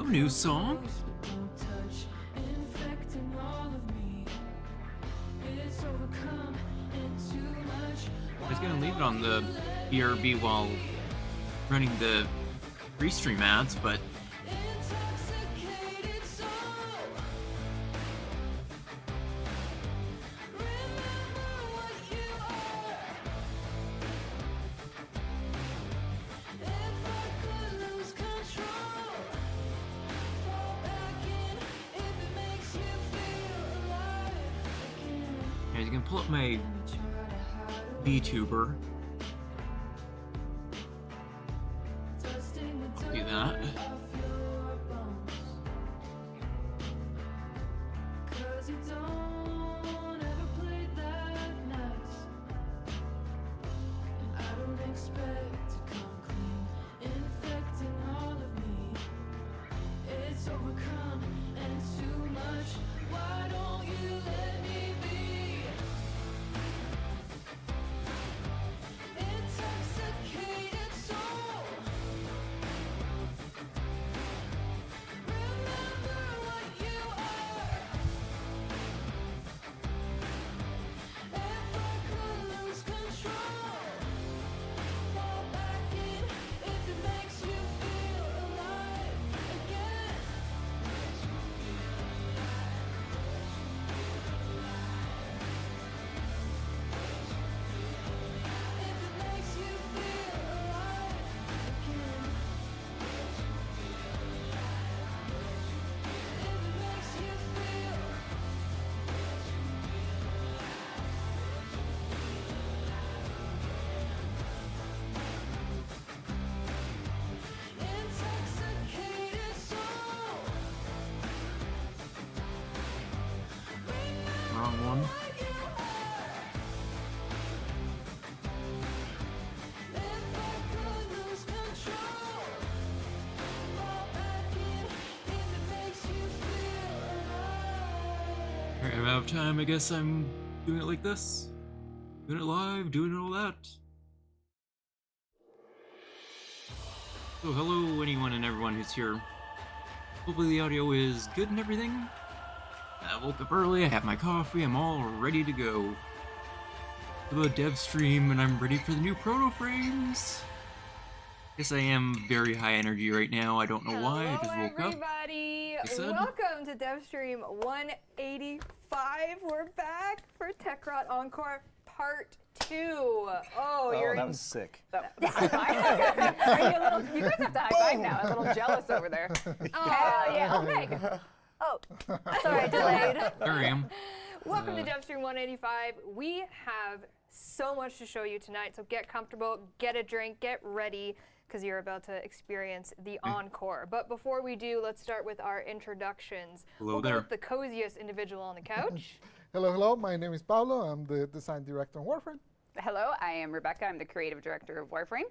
new song. I was gonna leave it on the BRB while running the restream ads, but yeah, you can pull up my VTuber. I'll do that. Wrong one. Alright, I'm out of time. I guess I'm doing it like this. Doing it live, doing all that. So hello anyone and everyone who's here. Hopefully the audio is good and everything. I woke up early, I have my coffee, I'm all ready to go. To the dev stream, and I'm ready for the new proto frames. Guess I am very high energy right now. I don't know why. I just woke up. Everybody, welcome to devstream 185. We're back for TechRot Encore Part 2. Oh, that was sick. You guys have to high five now. I'm a little jealous over there. Oh, yeah. Oh, Meg. Oh, sorry, delayed. There I am. Welcome to devstream 185. We have so much to show you tonight, so get comfortable, get a drink, get ready, because you're about to experience the encore. But before we do, let's start with our introductions. Hello We'll there. go with the coziest individual on the couch. Hello, hello. My name is Pablo. I'm the design director on Warframe. Hello, I am Rebecca. I'm the creative director of Warframe.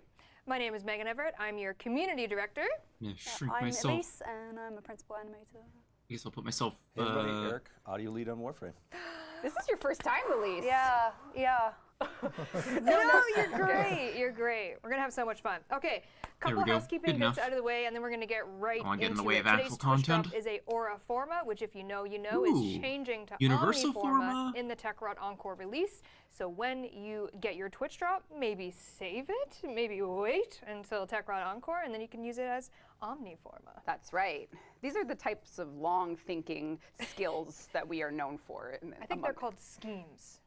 My name is Megan Everett. I'm your community director. Yeah, shrink I'm myself. Elise, and I'm a principal animator. I guess I'll put myself. Hey everybody, Eric, audio lead on Warframe. This is your first time release. Yeah, yeah. No, you're great. You're great. We're gonna have so much fun. Okay, couple we go. housekeeping Good bits enough. out of the way, and then we're gonna get right I wanna get in into the way it. of actual Today's Twitch drop content. is a Aura Forma, which if you know, Ooh. is changing to Universal Omniforma Forma? in the TechRot Encore release. So when you get your Twitch drop, maybe save it, maybe wait until TechRot Encore, and then you can use it as Omniforma. That's right. These are the types of long thinking skills that we are known for. I think they're called schemes.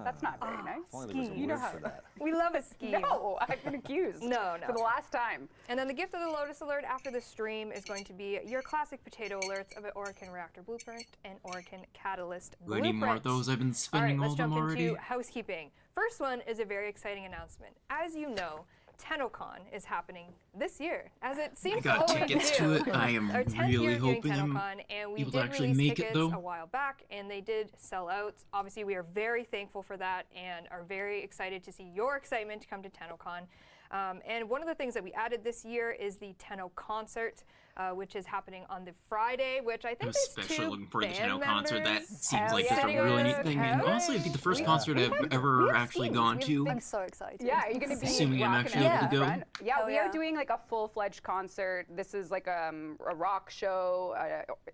That's not very nice. If only there was a Schemes. word for that. We love a scheme. No, I've been accused. No. For the last time. And then the gift of the Lotus Alert after the stream is going to be your classic potato alerts of an Oracle Reactor Blueprint and Oracle Catalyst Do I Blueprint. need more of those? I've been spending All right, all let's of them jump already. into housekeeping. First one is a very exciting announcement. As you know, TennoCon is happening this year, as it seems I got to always tickets do. to it. I am Our 10th really year doing hoping I'm TennoCon, and we able to did actually release make it, tickets though. a while back, and they did sell out. Obviously, we are very thankful for that and are very excited to see your excitement to come to TennoCon. And one of the things that we added this year is the Tenno concert. which is happening on the Friday, which I I'm think there's especially two looking forward to the band Tenno concert. That members seems Hell like yeah, just a really neat thing. And dude. honestly, it'd be the first Yeah. concert I've ever have actually schemes. gone We have to. I'm so excited. Yeah, are you going to be Assuming I'm rocking actually out able in to the go. front? Yeah, Hell we are yeah. doing like a full-fledged concert. This is like a rock show,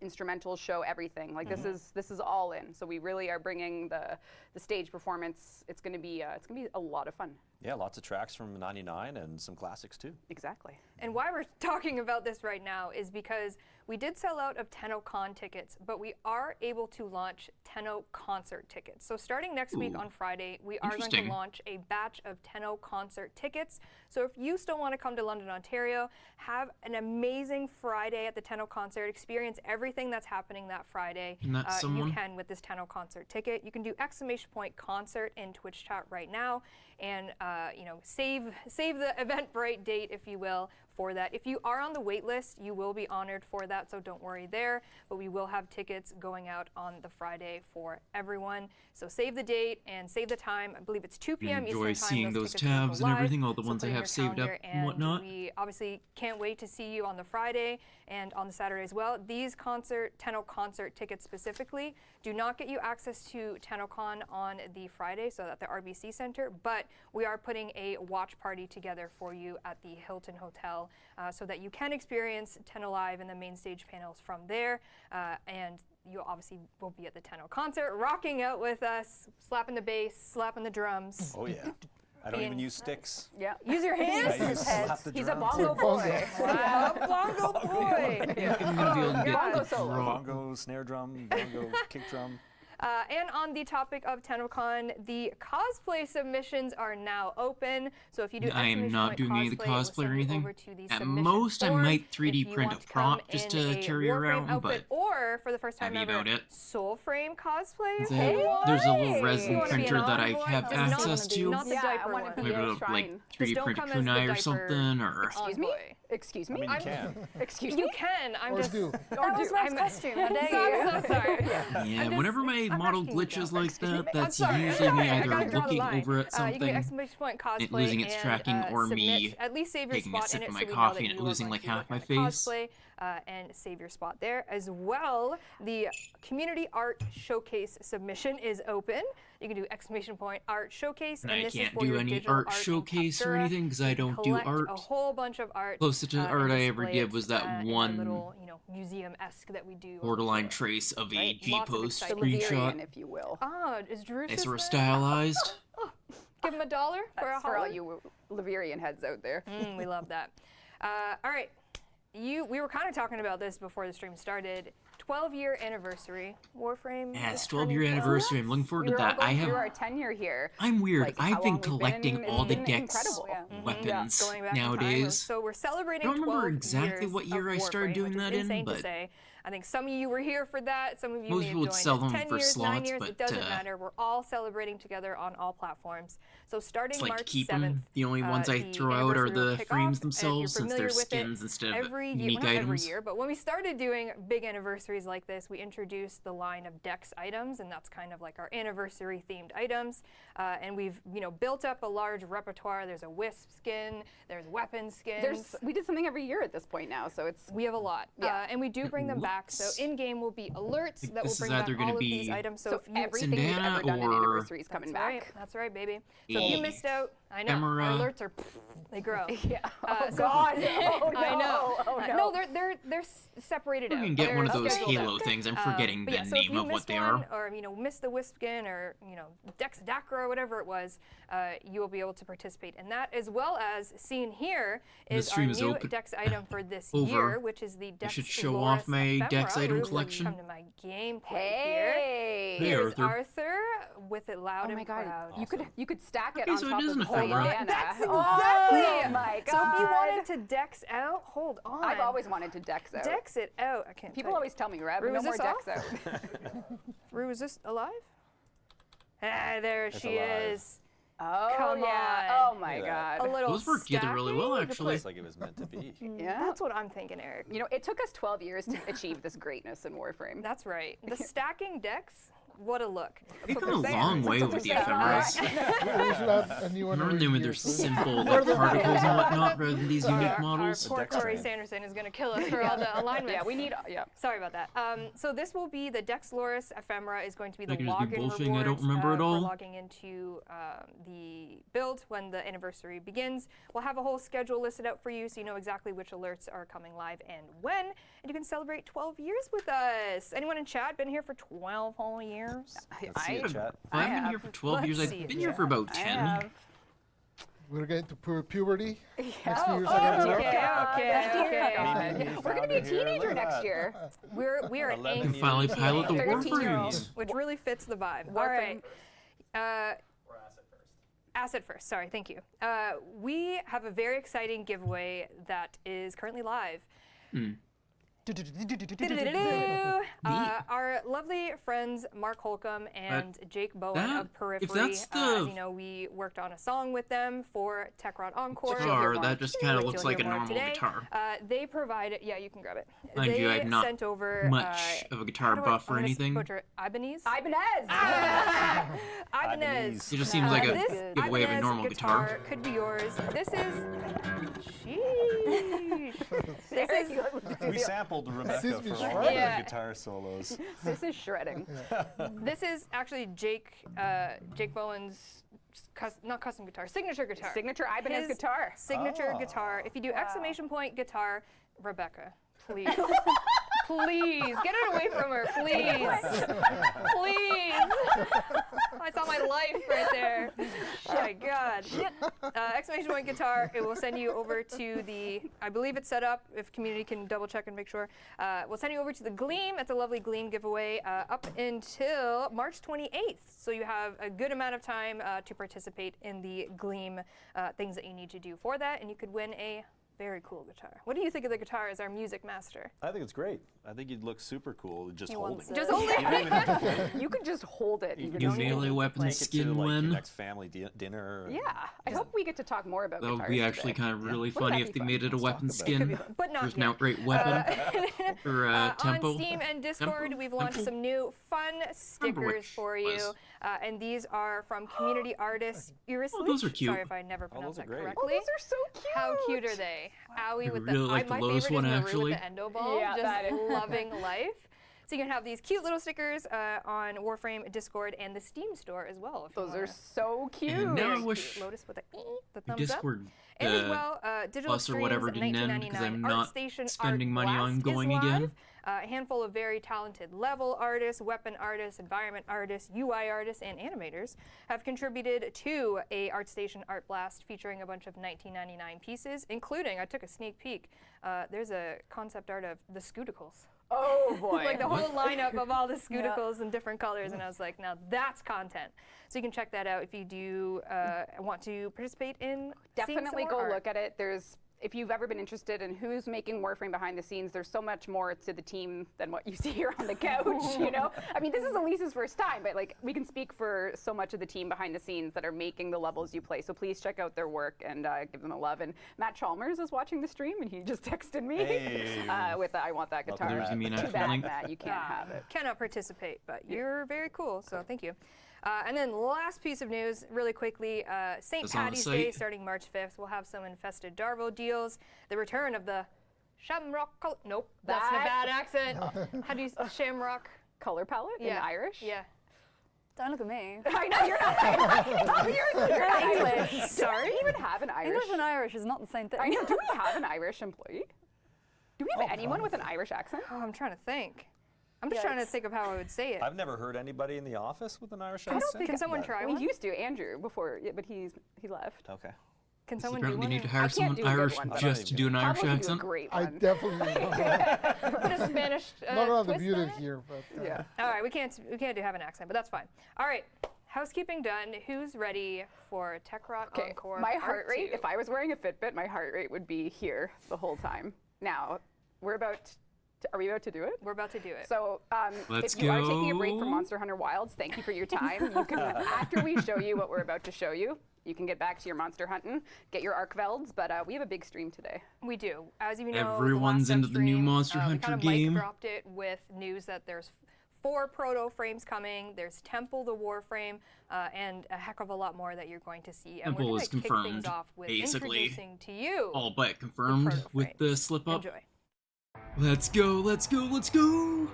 instrumental show, everything. Like this is all in. So we really are bringing the stage performance. It's going to be a lot of fun. Yeah, lots of tracks from '99 and some classics too. Exactly. And why we're talking about this right now is because we did sell out of TennoCon tickets, but we are able to launch Tenno concert tickets. So starting next week Ooh. on Friday, we are going to Interesting. launch a batch of Tenno concert tickets. So if you still want to come to London, Ontario, have an amazing Friday at the Tenno concert, experience everything that's happening that Friday, And that's someone? you can with this Tenno concert ticket. You can do !concert in Twitch chat right now, and save the Eventbrite date, if you will, for that. If you are on the wait list, you will be honored for that, so don't worry there. But we will have tickets going out on the Friday for everyone. So save the date and save the time. I believe it's 2 p.m. Enjoy Eastern time. seeing those tickets will go tabs and live, everything, all the so ones put I it in have your saved up calendar, and whatnot. We obviously can't wait to see you on the Friday and on the Saturday as well. These Tenno concert tickets specifically do not get you access to TennoCon on the Friday, so at the RBC Center, but we are putting a watch party together for you at the Hilton Hotel so that you can experience Tenno Live and the main stage panels from there. And you obviously will be at the Tenno concert, rocking out with us, slapping the bass, slapping the drums. Oh yeah. I don't even Being- use sticks. Yeah. Use your hands. I use slap the He's a drums. bongo boy. Wow, bongo boy. I'm gonna be able to get Bongo the solo. draw. Bongo, snare drum, bongo, kick drum. And on the topic of TennoCon, the cosplay submissions are now open. So if you do I am not doing any of the cosplay, we'll cosplay or send you anything. over to the At submission most, I form might if 3D you print want a to prop come just in to a carry Warframe around, outfit, but or for the first time that'd be ever, about it. Soulframe cosplays. There's a little Hey! resin You wanna be an printer that I envoy? have Does not- access to. Not the Yeah, I diaper wanna one. be Maybe a it'll like shrine. 3D don't print a come as the kunai or diaper something, or Excuse me? envoy. Excuse I me? mean, you can. Excuse You me? can. I'm Or just. do. That was Rev's costume. How dare you? I'm so sorry. yeah. just- Whenever my I'm model asking you, glitches Joe. like that, that's I'm sorry, usually me I either gotta draw the looking line. over at You can something, do exclamation point cosplay losing its and, tracking, or submit, me at least save your taking a spot sip in it of so my we know coffee that and you are losing going like to be half my looking at face. Cosplay, and save your spot there as well. The community art showcase submission is open. You can do exclamation point art showcase, And and I this is can't for do your any digital art in showcase or Captura. anything because I You can don't do collect art. A whole bunch of art. Closest to and art I ever display did it, was that in a one little, museum-esque that we do. on the borderline floor. trace of a Right, lots of G-post excitement. screenshot. Leverian, if you will. Ah, is Drew They sort of there? stylized. Give him $1 for a That's for all holler? you Leverian heads out there. We love that. All right, we were kind of talking about this before the stream started. 12-year anniversary, Warframe. Yeah, is it's 12-year turning 12. anniversary. I'm looking forward to We're all that. I going through have. our tenure here. I'm weird. like, how I've been long we've been, collecting it's all the been decks incredible. Yeah. weapons Going back in time. nowadays. So we're celebrating I don't remember 12 exactly years what year of I started Warframe, doing which is that in, insane to but say. I think some of you were here for that. Some of you Most may have people would joined sell at them 10 for years, 9 slots, years. but, It doesn't matter. We're all celebrating together on all platforms. So starting it's like March keep 7th, them. The only ones I the throw out are anniversary will the kick frames off, and if you're themselves, since they're familiar with it, skins instead of every year, unique well, not every items. year, but when we started doing big anniversaries like this, we introduced the line of Dex items, and that's kind of like our anniversary themed items. And we've built up a large repertoire. There's a Wisp skin, there's weapon skins. We did something every year at this point now, so it's We have a lot, Yeah. and we do bring them back. So looks in game will be alerts like that will this is bring back either gonna all of these be items. So so if you everything we've Sindana ever done in or- anniversary is coming that's back. right, that's right, baby. So if Yeah. you missed out, I know Emerald. our alerts are they grow. Yeah. Oh so- God. Oh no. I know. Oh no. No, they're separated You out. can get one of They're those scheduled Halo out. things. I'm forgetting But the yeah, so if name you of what missed they one, are. or missed the Wisp skin, or Dex Dakra or whatever it was, you will be able to participate in that, as well as seen here is our stream is new open- Dex item for this over. year, which is the Dex should show Loris off my Ephemera. Dex item Ruth, collection. Come to my gameplay here. Hey. Hey, Here's Arthur. Arthur with it loud Oh and my God. proud. You could stack it Okay, on so it top is of an ephemera. Bandana. That's exactly. Oh my God. So if you wanted to Dex out, hold on. I've always wanted to Dex out. Dex it out. I can't. People tell you. always tell me, Reb, Rue, no is more this Dex off? out. Rue, is this alive? Ah, there It's she alive. is. Oh Come yeah. on. Oh my Look at God. A little Those work together really well, stacking to actually. Looks like it was meant to be. Yeah. That's what I'm thinking, Eric. You know, it took us 12 years to achieve this greatness in Warframe. That's right. The stacking decks what a look. We've That's come a what they're long saying. way with the ephemeras. We should have a new one. Remember every them with year, their so- simple like, particles and whatnot rather than these unique Our models? poor Corey Sanderson is going to kill us for all the alignments. Yeah, we need. Yeah. Sorry about that. So this will be the Dexloris ephemera is going to be the I could just be login bullshitting, I rewards don't remember at all. for logging into the build when the anniversary begins. We'll have a whole schedule listed out for you so you know exactly which alerts are coming live and when. And you can celebrate 12 years with us. Anyone in chat been here for 12 whole years? Let's see it, chat. I've been have. here for 12 Let's years. see I've it, been here chat. for about I 10. have. We're getting to puberty. Next few Oh, years, I gotta Okay, grow. okay. We're gonna be a teenager next year. We are 11 You can angry finally pilot the 13-year-old. Warframes. which really fits the vibe. All Warframe. right. Asset first. Sorry, thank you. We have a very exciting giveaway that is currently live. Our lovely friends Mark Holcomb and Jake Bowen that- of Periphery. if that's as the- you know, we worked on a song with them for TechRod Encore. Guitar, that just kind of Which looks you'll like a hear more normal today. guitar. They provided. Yeah, you can grab it. Mind you, They I'm not sent over much of a guitar how do I- buff or I'm gonna anything. butcher it. Ibanez. Ibanez. Ibanez. It just seems like a This giveaway of a Ibanez normal guitar. could be yours. This is. Sheesh. This is. We sampled Rebecca Excuse me, for all shredding. Yeah. the guitar solos. This is shredding. This is actually Jake Bowen's not custom guitar, signature guitar. Signature Ibanez His guitar. Signature Oh. guitar. If you do exclamation point guitar, Rebecca, please. Please get it away from her, please. Please. I saw my life right there. Oh my God. Exclamation point guitar. It will send you over to the. I believe it's set up. If community can double check and make sure, we'll send you over to the Gleam. It's a lovely Gleam giveaway up until March 28th. So you have a good amount of time to participate in the Gleam things that you need to do for that, and you could win a very cool guitar. What do you think of the guitar as our music master? I think it's great. I think you'd look super cool just He holding wants it. Just it. hold You it. don't even have to play it. You could just hold it. You You could New don't just even melee need to weapon play. Take it to skin like one. your next family dinner. Yeah, I hope we get to talk more about That would guitars be actually today. kind of really Wouldn't funny that if be they fun? made it a Let's weapon talk about it. skin. But not There's an yet. outright weapon for On Tempo. Steam and Discord, Tempo? we've launched Tempo? some new fun stickers which for you, was. And these are from community artist Iris. Oh, those are cute. Sorry if I never pronounced those are that great. correctly. Oh, those are so cute. How cute are they? Owie I with really the like the my lowest favorite one, is Maru actually. with the endo ball. Yeah, just that is- loving life. So you can have these cute little stickers on Warframe Discord and the Steam store as well. If you Those are wanna- so cute. And now I Very wish cute. Lotus with the thumbs up. Discord And as well, Digital Plus or whatever Extremes didn't end because 1999 I'm Art not Station spending Art money on Blast is going again. live. A handful of very talented level artists, weapon artists, environment artists, UI artists, and animators have contributed to a ArtStation Art Blast featuring a bunch of 1999 pieces, including, I took a sneak peek, there's a concept art of the Scooticles. Oh boy. Like the whole lineup of all the Scooticles in different colors, and I was like, now that's content. So you can check that out if you do want to participate in seeing some Definitely more go art. look at it. If you've ever been interested in who's making Warframe behind the scenes, there's so much more to the team than what you see here on the couch, you know? I mean, this is Elise's first time, but like we can speak for so much of the team behind the scenes that are making the levels you play. So please check out their work and give them a love. And Matt Chalmers is watching the stream and he just texted me Hey. with the I want that guitar. There's me Too actually bad, link. Matt, you can't have it. Cannot participate, but you're very cool, so thank you. And then last piece of news, really quickly, St. That's on the Patty's Day site. starting March 5th. We'll have some infested Darvo deals. The return of the Shamrock. Nope, that's a bad accent. How do you Shamrock? Color palette in Irish? Yeah. Don't look at me. I know, you're not. you're not English. Irish. Sorry? Do we even have an Irish? English and Irish is not the same thing. I know. Do we have an Irish employee? Do we have anyone with an Irish accent? Oh, I'm trying to think. I'm just trying to Yikes. think of how I would say it. I've never heard anybody in the office with an Irish Can accent. someone but- try We one? used to, Andrew, before, yeah, but he left. Okay. Can someone do Apparently one? need to or- hire can't someone do a good Irish one, but- just to do an Irish Pablo can do a accent. great I one. definitely Put a Spanish not allowed to twist mute on it it? here, but Yeah. All right, we can't do have an accent, but that's fine. All right, housekeeping done. Who's ready for TechRot Okay, Encore? my Part heart rate, 2? if I was wearing a Fitbit, my heart rate would be here the whole time. Now, are we about to do it? We're about to do it. So, Let's if you are taking a break go. from Monster Hunter Wilds, thank you for your time. You can, after we show you what we're about to show you, you can get back to your monster hunting, get your arc velds, but we have a big stream today. We do. As you know, Everyone's the last into the new stream, Monster we Hunter kind of game. mic dropped it with news that there's 4 proto frames coming. There's Temple the Warframe, and a heck of a lot more that you're going to see. And Temple we're is going to kick confirmed, things off with basically. introducing to you All but confirmed proto with the frames. slip up. Enjoy. Let's go, let's go, let's go!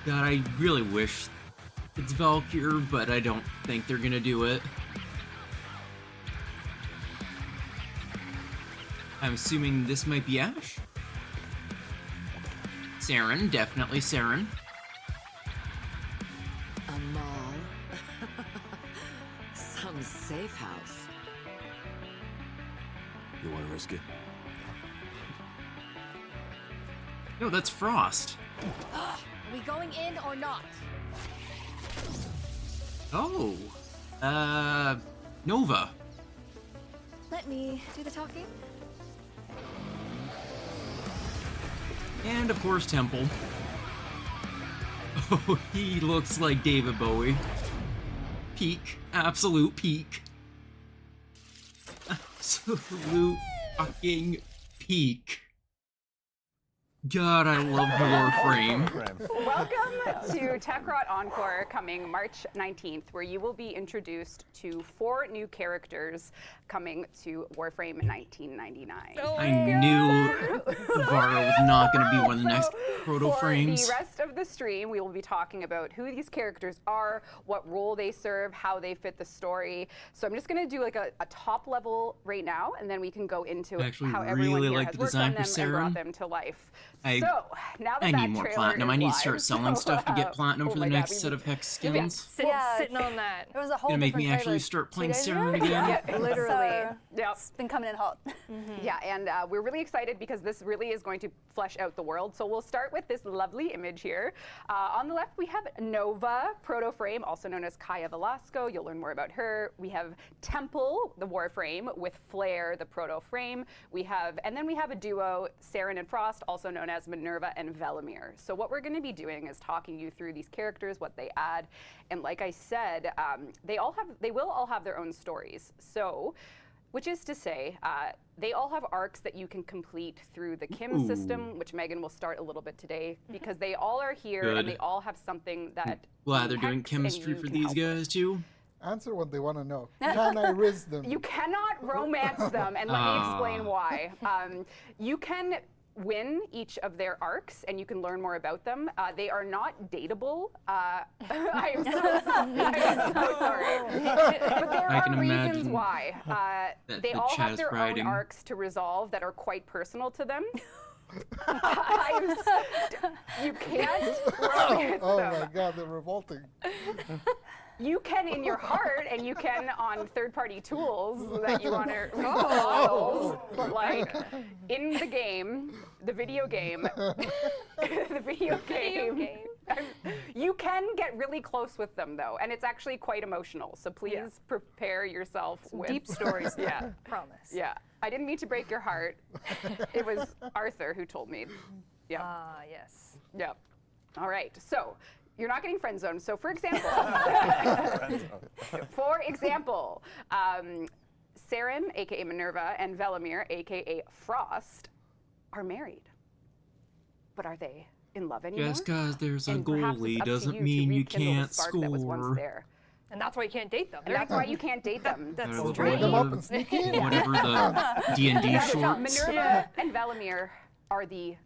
God, I really wish it's Valkyr, but I don't think they're gonna do it. I'm assuming this might be Ash? Saren, definitely Saren. A mall? Some safe house. You want to risk it? No, that's Frost. Are we going in or not? Oh. Nova. Let me do the talking. And of course, Temple. Oh, he looks like David Bowie. Peak. Absolute peak. Absolute fucking peak. God, I love Warframe. Welcome to TechRot Encore coming March 19th, where you will be introduced to 4 new characters coming to Warframe 1999. I knew Vara was not going to be one of the next proto For frames. the rest of the stream, we will be talking about who these characters are, what role they serve, how they fit the story. So I'm just going to do like a top level right now, and then we can go into I actually how everyone really here like has the worked design on for them and brought Saren. them to life. I- So now that I that need more trailer platinum. is I need to live, start selling stuff to get platinum oh for my the God, next we- set of hex Yeah, skins. Yeah, sitting on that. It was a whole Gonna make me different actually trailer start 2 playing days ago. Saren again. Yeah, Literally. So, Yep. it's been coming in hot. Yeah, and we're really excited because this really is going to flesh out the world. So we'll start with this lovely image here. On the left, we have Nova, proto frame, also known as Kaya Velasco. You'll learn more about her. We have Temple, the Warframe, with Flare, the proto frame. And then we have a duo, Saren and Frost, also known as Minerva and Velimir. So what we're going to be doing is talking you through these characters, what they add, and like I said, they will all have their own stories. So, which is to say, they all have arcs that you can complete through the Kim system, which Megan will start a little bit today, because they all are here Good. and they all have something that. Glad they're doing connects and chemistry you for can these help with. guys too. Answer what they want to know. Can I riz them? You cannot romance them, and let me explain why. You can win each of their arcs, and you can learn more about them. They are not dateable. I am so sorry. But there I are can reasons imagine why. that They the all chat have is their writing. own arcs to resolve that are quite personal to them. You can't romance Oh them. my God, they're revolting. You can in your heart, and you can on third-party tools that you want to models. But like in the game, the video game, you can get really close with them though, and it's actually quite emotional. So please prepare yourself with Deep stories. Yeah, Promise. yeah. I didn't mean to break your heart. It was Arthur who told me. Yeah. Ah, yes. Yep. All right. So you're not getting friend zoned. So for example, Saren, aka Minerva, and Velimir, aka Frost, are married. But are they in love anymore? Just because there's a And perhaps it's goalie up to doesn't you to mean you rekindle the can't spark that was once score. there. And that's why you can't date them. And that's why you can't date them. That's Or true. Bring them up and sneak in. Whatever the D&D Yeah, shorts. Minerva and Velimir are the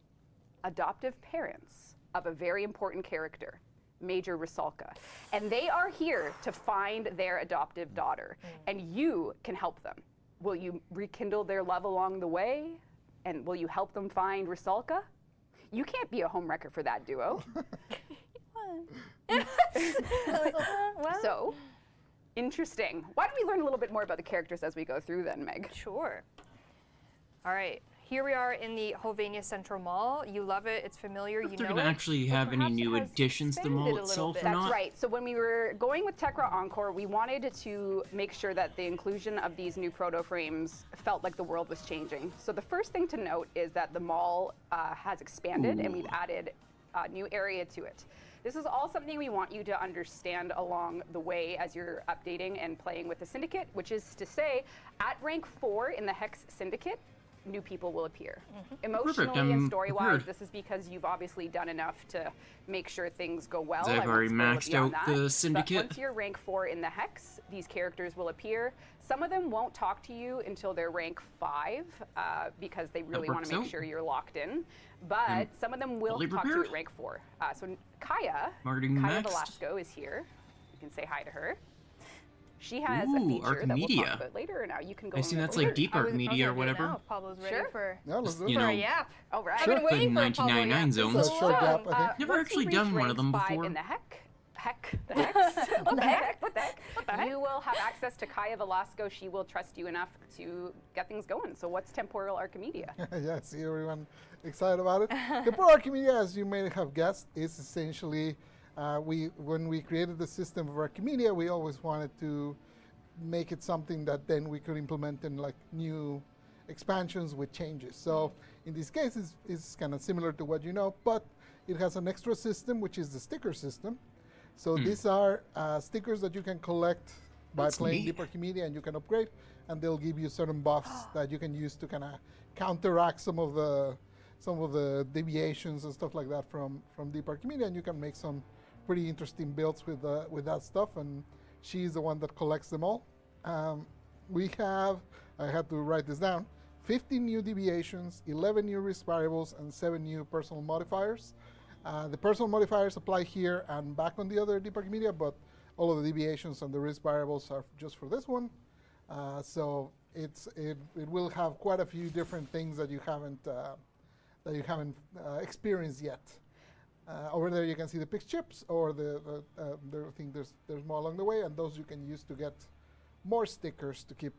adoptive parents of a very important character, Major Rusalka. And they are here to find their adoptive daughter. And you can help them. Will you rekindle their love along the way? And will you help them find Rusalka? You can't be a homewrecker for that duo. So, interesting. Why don't we learn a little bit more about the characters as we go through then, Meg? Sure. All right. Here we are in the Hovenia Central Mall. You love it. It's familiar. If You they're know gonna it. actually but have any perhaps it new has additions to the mall expanded a little itself bit. or That's not? right. So when we were going with TechRaw Encore, we wanted to make sure that the inclusion of these new proto frames felt like the world was changing. So the first thing to note is that the mall has expanded and we've added a new area to it. This is all something we want you to understand along the way as you're updating and playing with the Syndicate, which is to say, at rank 4 in the Hex Syndicate, new people will appear. Emotionally and I'm story-wise, prepared. this is because you've obviously done enough to make sure things go well. I've I won't already spoil it maxed beyond out that, the but syndicate. once you're rank 4 in the Hex, these characters will appear. Some of them won't talk to you until they're rank 5 because they really want works to make out. sure you're locked in. But some of them will fully talk to you at prepared. rank 4. So Kaya Marketing Kaya maxed. Velasco is here. You can say hi to her. She has a Ooh, feature that we'll Archimedia. talk about later. Now you can go. I and see look that's over like it. deep I art was media or gonna do it whatever. now if Pablo's ready Sure. for Yeah, let's do You it. for a know, yap. All right. I've been Like waiting for a Pablo 1999 yap zones. for That's so a short long. gap, I think. Never Once actually you done reach one of rank them 5 before. in the the hex. What the heck? What the heck? You will have access to Kaya Velasco. She will trust you enough to get things going. So what's Temporal Archimedia? Yeah, I see everyone excited about it. Temporal Archimedia, as you may have guessed, is essentially when we created the system of Archimedia, we always wanted to make it something that then we could implement in like new expansions with changes. So in this case, it's kind of similar to what you know, but it has an extra system, which is the sticker system. So these are stickers that you can collect by That's playing neat. Deep Archimedia, and you can upgrade, and they'll give you certain buffs that you can use to kind of counteract some of the deviations and stuff like that from Deep Archimedia, and you can make some pretty interesting builds with that stuff. And she's the one that collects them all. I had to write this down, 15 new deviations, 11 new risk variables, and 7 new personal modifiers. The personal modifiers apply here and back on the other Deep Archimedia, but all of the deviations and the risk variables are just for this one. So it will have quite a few different things that you haven't experienced yet. Over there you can see the pick chips, or I think there's more along the way, and those you can use to get more stickers to keep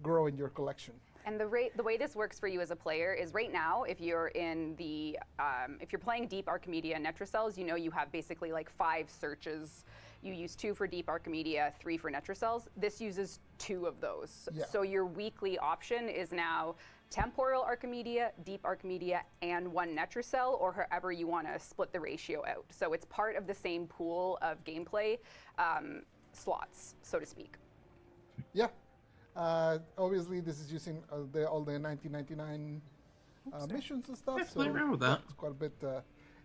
growing your collection. And the way this works for you as a player is right now, if you're in the if you're playing Deep Archimedia and Netrocells, you know you have basically like 5 searches. You use 2 for Deep Archimedia, 3 for Netrocells. This uses 2 of those. Yeah. So your weekly option is now Temporal Archimedia, Deep Archimedia, and 1 Netrocell, or however you want to split the ratio out. So it's part of the same pool of gameplay slots, so to speak. Yeah. Obviously, this is using all the 1999 missions and stuff. Let's play around with that. It's quite a bit.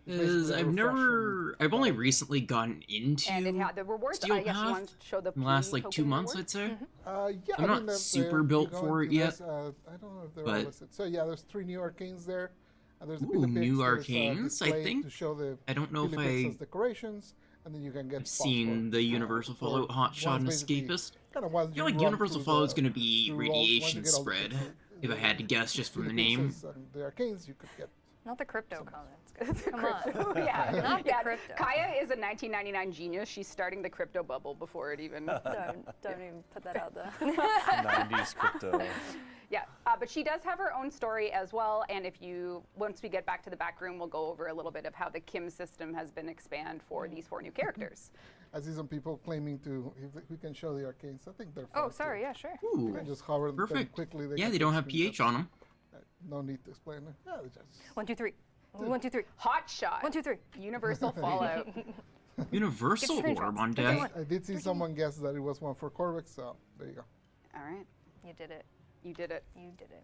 Is I've only recently gotten into And it had the rewards. Steel I guess you Path want to show the in the last Pliny like 2 token months, rewards? I'd say. Yeah, I'm not super built you go for it into yet, this, I don't know if they're but- all listed. So yeah, there's 3 new arcanes there. There's the Ooh, Pillipix, new there's, arcanes, I display think. To show the I don't know if Pillipix I as decorations, and then you can get have seen the Universal Fallout Hotshot and Escapist. Kind of ones I feel you like run Universal through Fallout's the- going to be through all- once you radiation get all the spread, pixel- if I had to guess just from the name. Pillipixes and the arcanes you could get. Not the crypto comments. Come on. yeah, Not the yeah. crypto. Kaya is a 1999 genius. She's starting the crypto bubble before it even. Don't even put that out there. 90s crypto. Yeah, but she does have her own story as well. And once we get back to the back room, we'll go over a little bit of how the Kim system has been expanded for these 4 new characters. I see some people claiming if we can show the arcanes. I think they're Oh, fun, sorry. too. Yeah, sure. You Ooh, can just hover them perfect. quickly. Yeah, can they don't take have pH on them. No need to explain it. Yeah, they just 1, 2, 3. 1, 2, 3. Hot shot. 1, 2, 3. Universal Fallout. Universal Get Orb on screenshots. deck. I did see someone guess that it was one for Corvix, so there you go. All right, You did it. you did it. You did it.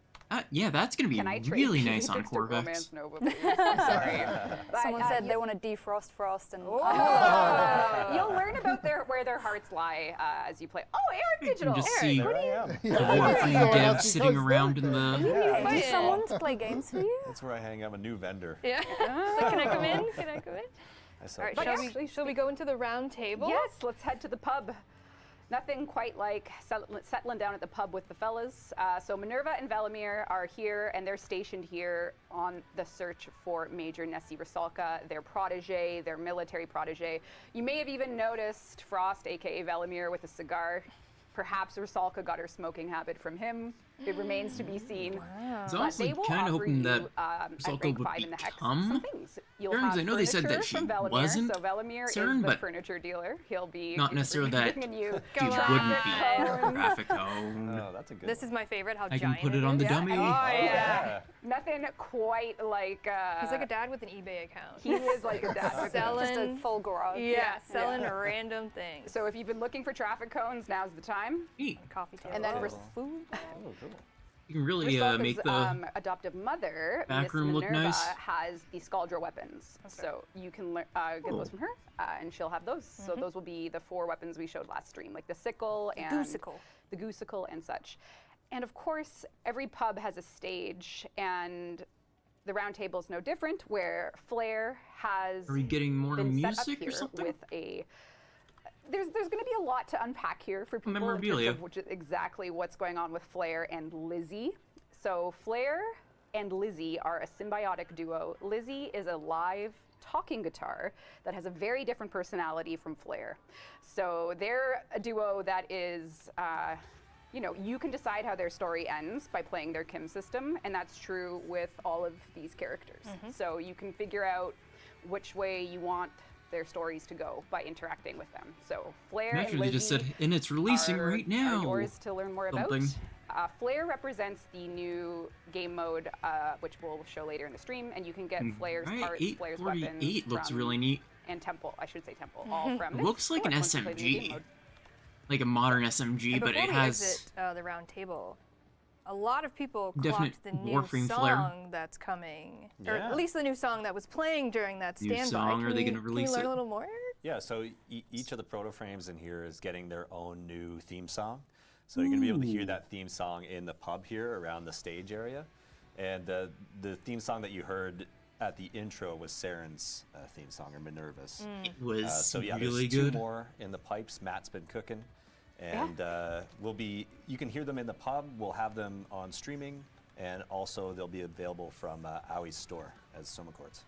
Yeah, that's going to Can I be trade really Phoebe nice on Dexter Corvex. Romance Nova, please? I'm sorry. But, Someone said they want to defrost Frost, and You'll learn about where their hearts lie as you play. Oh, Eric Digital. just Eric, see what There do you? I am. the Yeah, Warframe someone devs else sitting because around in they're the... there. hey, someone to play games for you. That's where I hang. I'm a new vendor. Yeah. So can I come in? Can I come in? I All said, right. But Shall actually, shall we go into the round table? Yes, let's head to the pub. Nothing quite like settling down at the pub with the fellas. So Minerva and Velimir are here, and they're stationed here on the search for Major Nessie Rusalka, their protege, their military protege. You may have even noticed Frost, aka Velimir, with a cigar. Perhaps Rusalka got her smoking habit from him. It remains to be seen. I was But honestly they will kind of offer hoping you, that at Rusalka rank would 5 in the Hex, become some things. You'll Cern, 'cause have I know they said that furniture she from Velimir. wasn't So Velimir Cern, is the but furniture dealer. He'll be not necessarily that bringing you she wouldn't be cones. graphic cone. oh, that's a good This one. is my favorite. How I can giant put it on the is. dummy. Oh yeah. Nothing quite like. He's like a dad with an eBay account. He is like a dad. Just a selling. full garage. Yeah, selling random things. So if you've been looking for traffic cones, now's the time. Neat. Coffee table. And then Oh. food. Oh, cool. You can really Rusalka's, make the adoptive mother, back Miss room look Minerva, nice. has the Scaldra weapons. So you can get those from her, and she'll have those. So those will be the 4 weapons we showed last stream, like the sickle and the goosicle and such. And of course, every pub has a stage, and the round table is no different, where Flair has Are we getting more been set up music or here something? with a. There's going to be a lot to unpack here for people in terms Memorabilia. of exactly what's going on with Flair and Lizzie. So Flair and Lizzie are a symbiotic duo. Lizzie is a live talking guitar that has a very different personality from Flair. So they're a duo that is, you can decide how their story ends by playing their Kim system, and that's true with all of these characters. So you can figure out which way you want their stories to go by interacting with them. So Flair Actually, and they Lizzie just said, and it's releasing right now. are yours to learn more Something. about. Flair represents the new game mode, which we'll show later in the stream, and you can get Flair's Right, parts, Flair's weapons 848 looks from- really neat. and Temple, I should say Temple, all from It looks like an once you play the new game SMG. mode. Like a modern SMG, And but before it we has exit the round table, a lot of people Definite clocked the new Warframe song flair. that's coming, or Yeah. at least the new song that was playing during that New standby. song, are Can they we- gonna release Can we learn it? a little more? Yeah, so each of the proto frames in here is getting their own new theme song. So you're going to be able to hear that theme song in the pub here around the stage area. And the theme song that you heard at the intro was Saren's theme song, or Minerva's. it was So yeah, really there's good. 2 more in the pipes. Matt's been cooking. And you can hear them in the pub. We'll have them on streaming. And also they'll be available from Aui's store as Soma chords.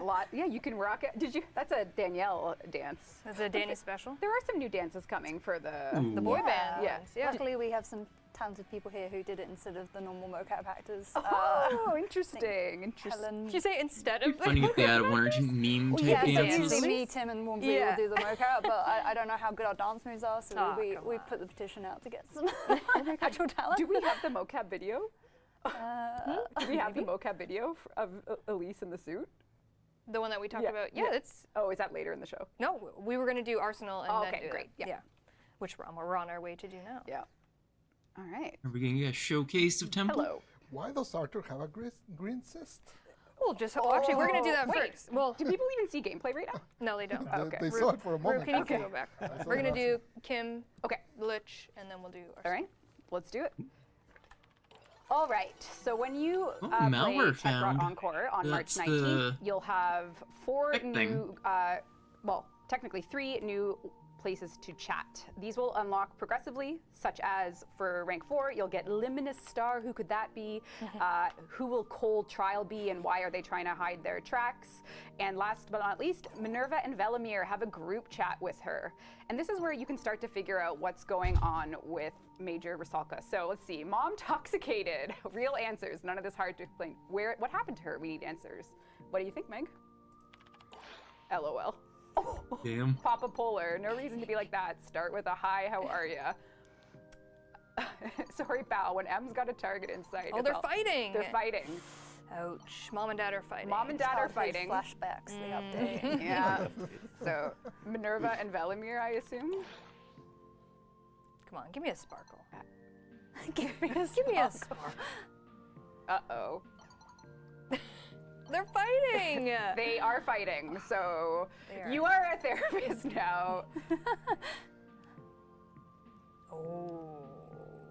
A lot. Yeah, you can rock it. That's a Danielle dance. Is it a Danny special? There are some new dances coming for the The boy band. Yeah. Yeah. Luckily, we have some talented people here who did it instead of the normal mocap actors. Oh, interesting. Helen. Did you say instead of? Funny if they had 1 or 2 meme Well, type yeah, so dances. usually me, Tim, and Wormsley Yeah. will do the mocap, but I don't know how good our dance moves are, so Oh, we come we on. put the petition out to get some actual talent. Do we have the mocap video? Do we have the mocap video of Elise in the suit? The one that we talked Yeah, about? Yeah, yeah. it's Oh, is that later in the show? no. We were gonna do Arsenal and Oh, then okay, do great, that. yeah. Which we're on our way to do now. Yeah. All right. Are we gonna get a showcase of Temple? Hello. Why does Arthur have a green cyst? We'll just actually we're gonna do that Wait, first. Well, Do people even see gameplay right now? no, they don't. Okay. They saw it for a Rube, moment. can you Okay. go back? That's We're gonna awesome. do Kim, Okay. Lich, and then we'll do Arsenal. All right. Let's do it. All right. So when you Oh, play malware Tech Rock found. Encore on March That's 19th, the you'll have 4 tech new, thing. well, technically 3 new places to chat. These will unlock progressively, such as for rank 4, you'll get Luminous Star. Who could that be? Who will Cold Trial be, and why are they trying to hide their tracks? And last but not least, Minerva and Velimir have a group chat with her. And this is where you can start to figure out what's going on with Major Rusalka. So let's see. Mom toxicated. Real answers. None of this hard to explain. What happened to her? We need answers. What do you think, Meg? LOL. Damn. Papa Polar. No reason to be like that. Start with a hi, how are ya? Sorry, pal. When M's got a target in sight. Oh, it's they're all- fighting. They're fighting. Ouch. Mom and Dad are fighting. Mom and Dad are Childhood fighting. Flashbacks, the update. Yeah. So Minerva and Velimir, I assume. Come on, give me a sparkle. Give me a Give me a sparkle. Uh-oh. They're fighting. They are fighting. So They are. you are a therapist now. Oh.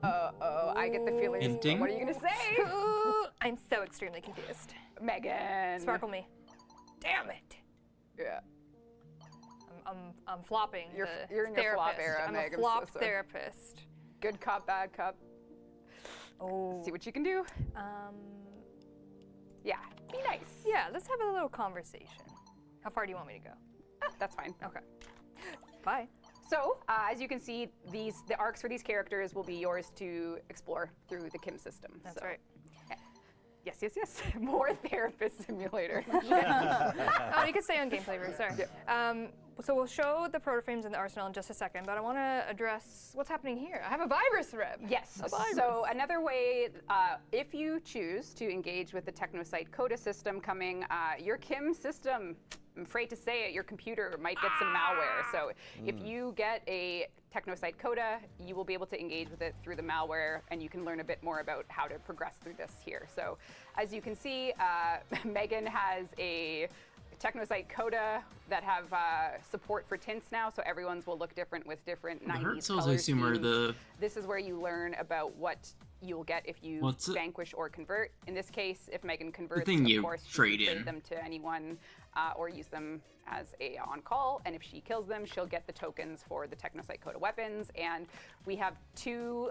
Uh-oh. I get the feeling. Hinting? What are you gonna say? Ooh, I'm so extremely confused. Megan. Sparkle me. Damn it. Yeah. I'm flopping. You're the in your flop therapist. era, I'm Meg, a I'm so flop sorry. therapist. Good cop, bad cop. Oh. See what you can do. Yeah. Be nice. Yeah, let's have a little conversation. How far do you want me to go? Ah, that's fine. Okay. Bye. So, as you can see, the arcs for these characters will be yours to explore through the Kim system. That's So- right. Yes, yes, yes. More therapist simulator. Oh, you can stay on gameplay room, sorry. So we'll show the proto-frames in the arsenal in just a second, but I want to address what's happening here. I have a virus rep. Yes. A virus. So another way, if you choose to engage with the Technosite Coda system coming, your Kim system I'm afraid to say it, your computer might get some malware. So if you get a Technosite Coda, you will be able to engage with it through the malware, and you can learn a bit more about how to progress through this here. So as you can see, Megan has a Technosite Coda that have support for tints now, so everyone's will look different with different 90s heart cells, color I assume, are schemes. the... This is where you learn about what you'll get if you What's it? vanquish or convert. In this case, if Megan converts, thing of you course, she trade can in. trade them to anyone or use them as a on-call. And if she kills them, she'll get the tokens for the Technosite Coda weapons. And we have 2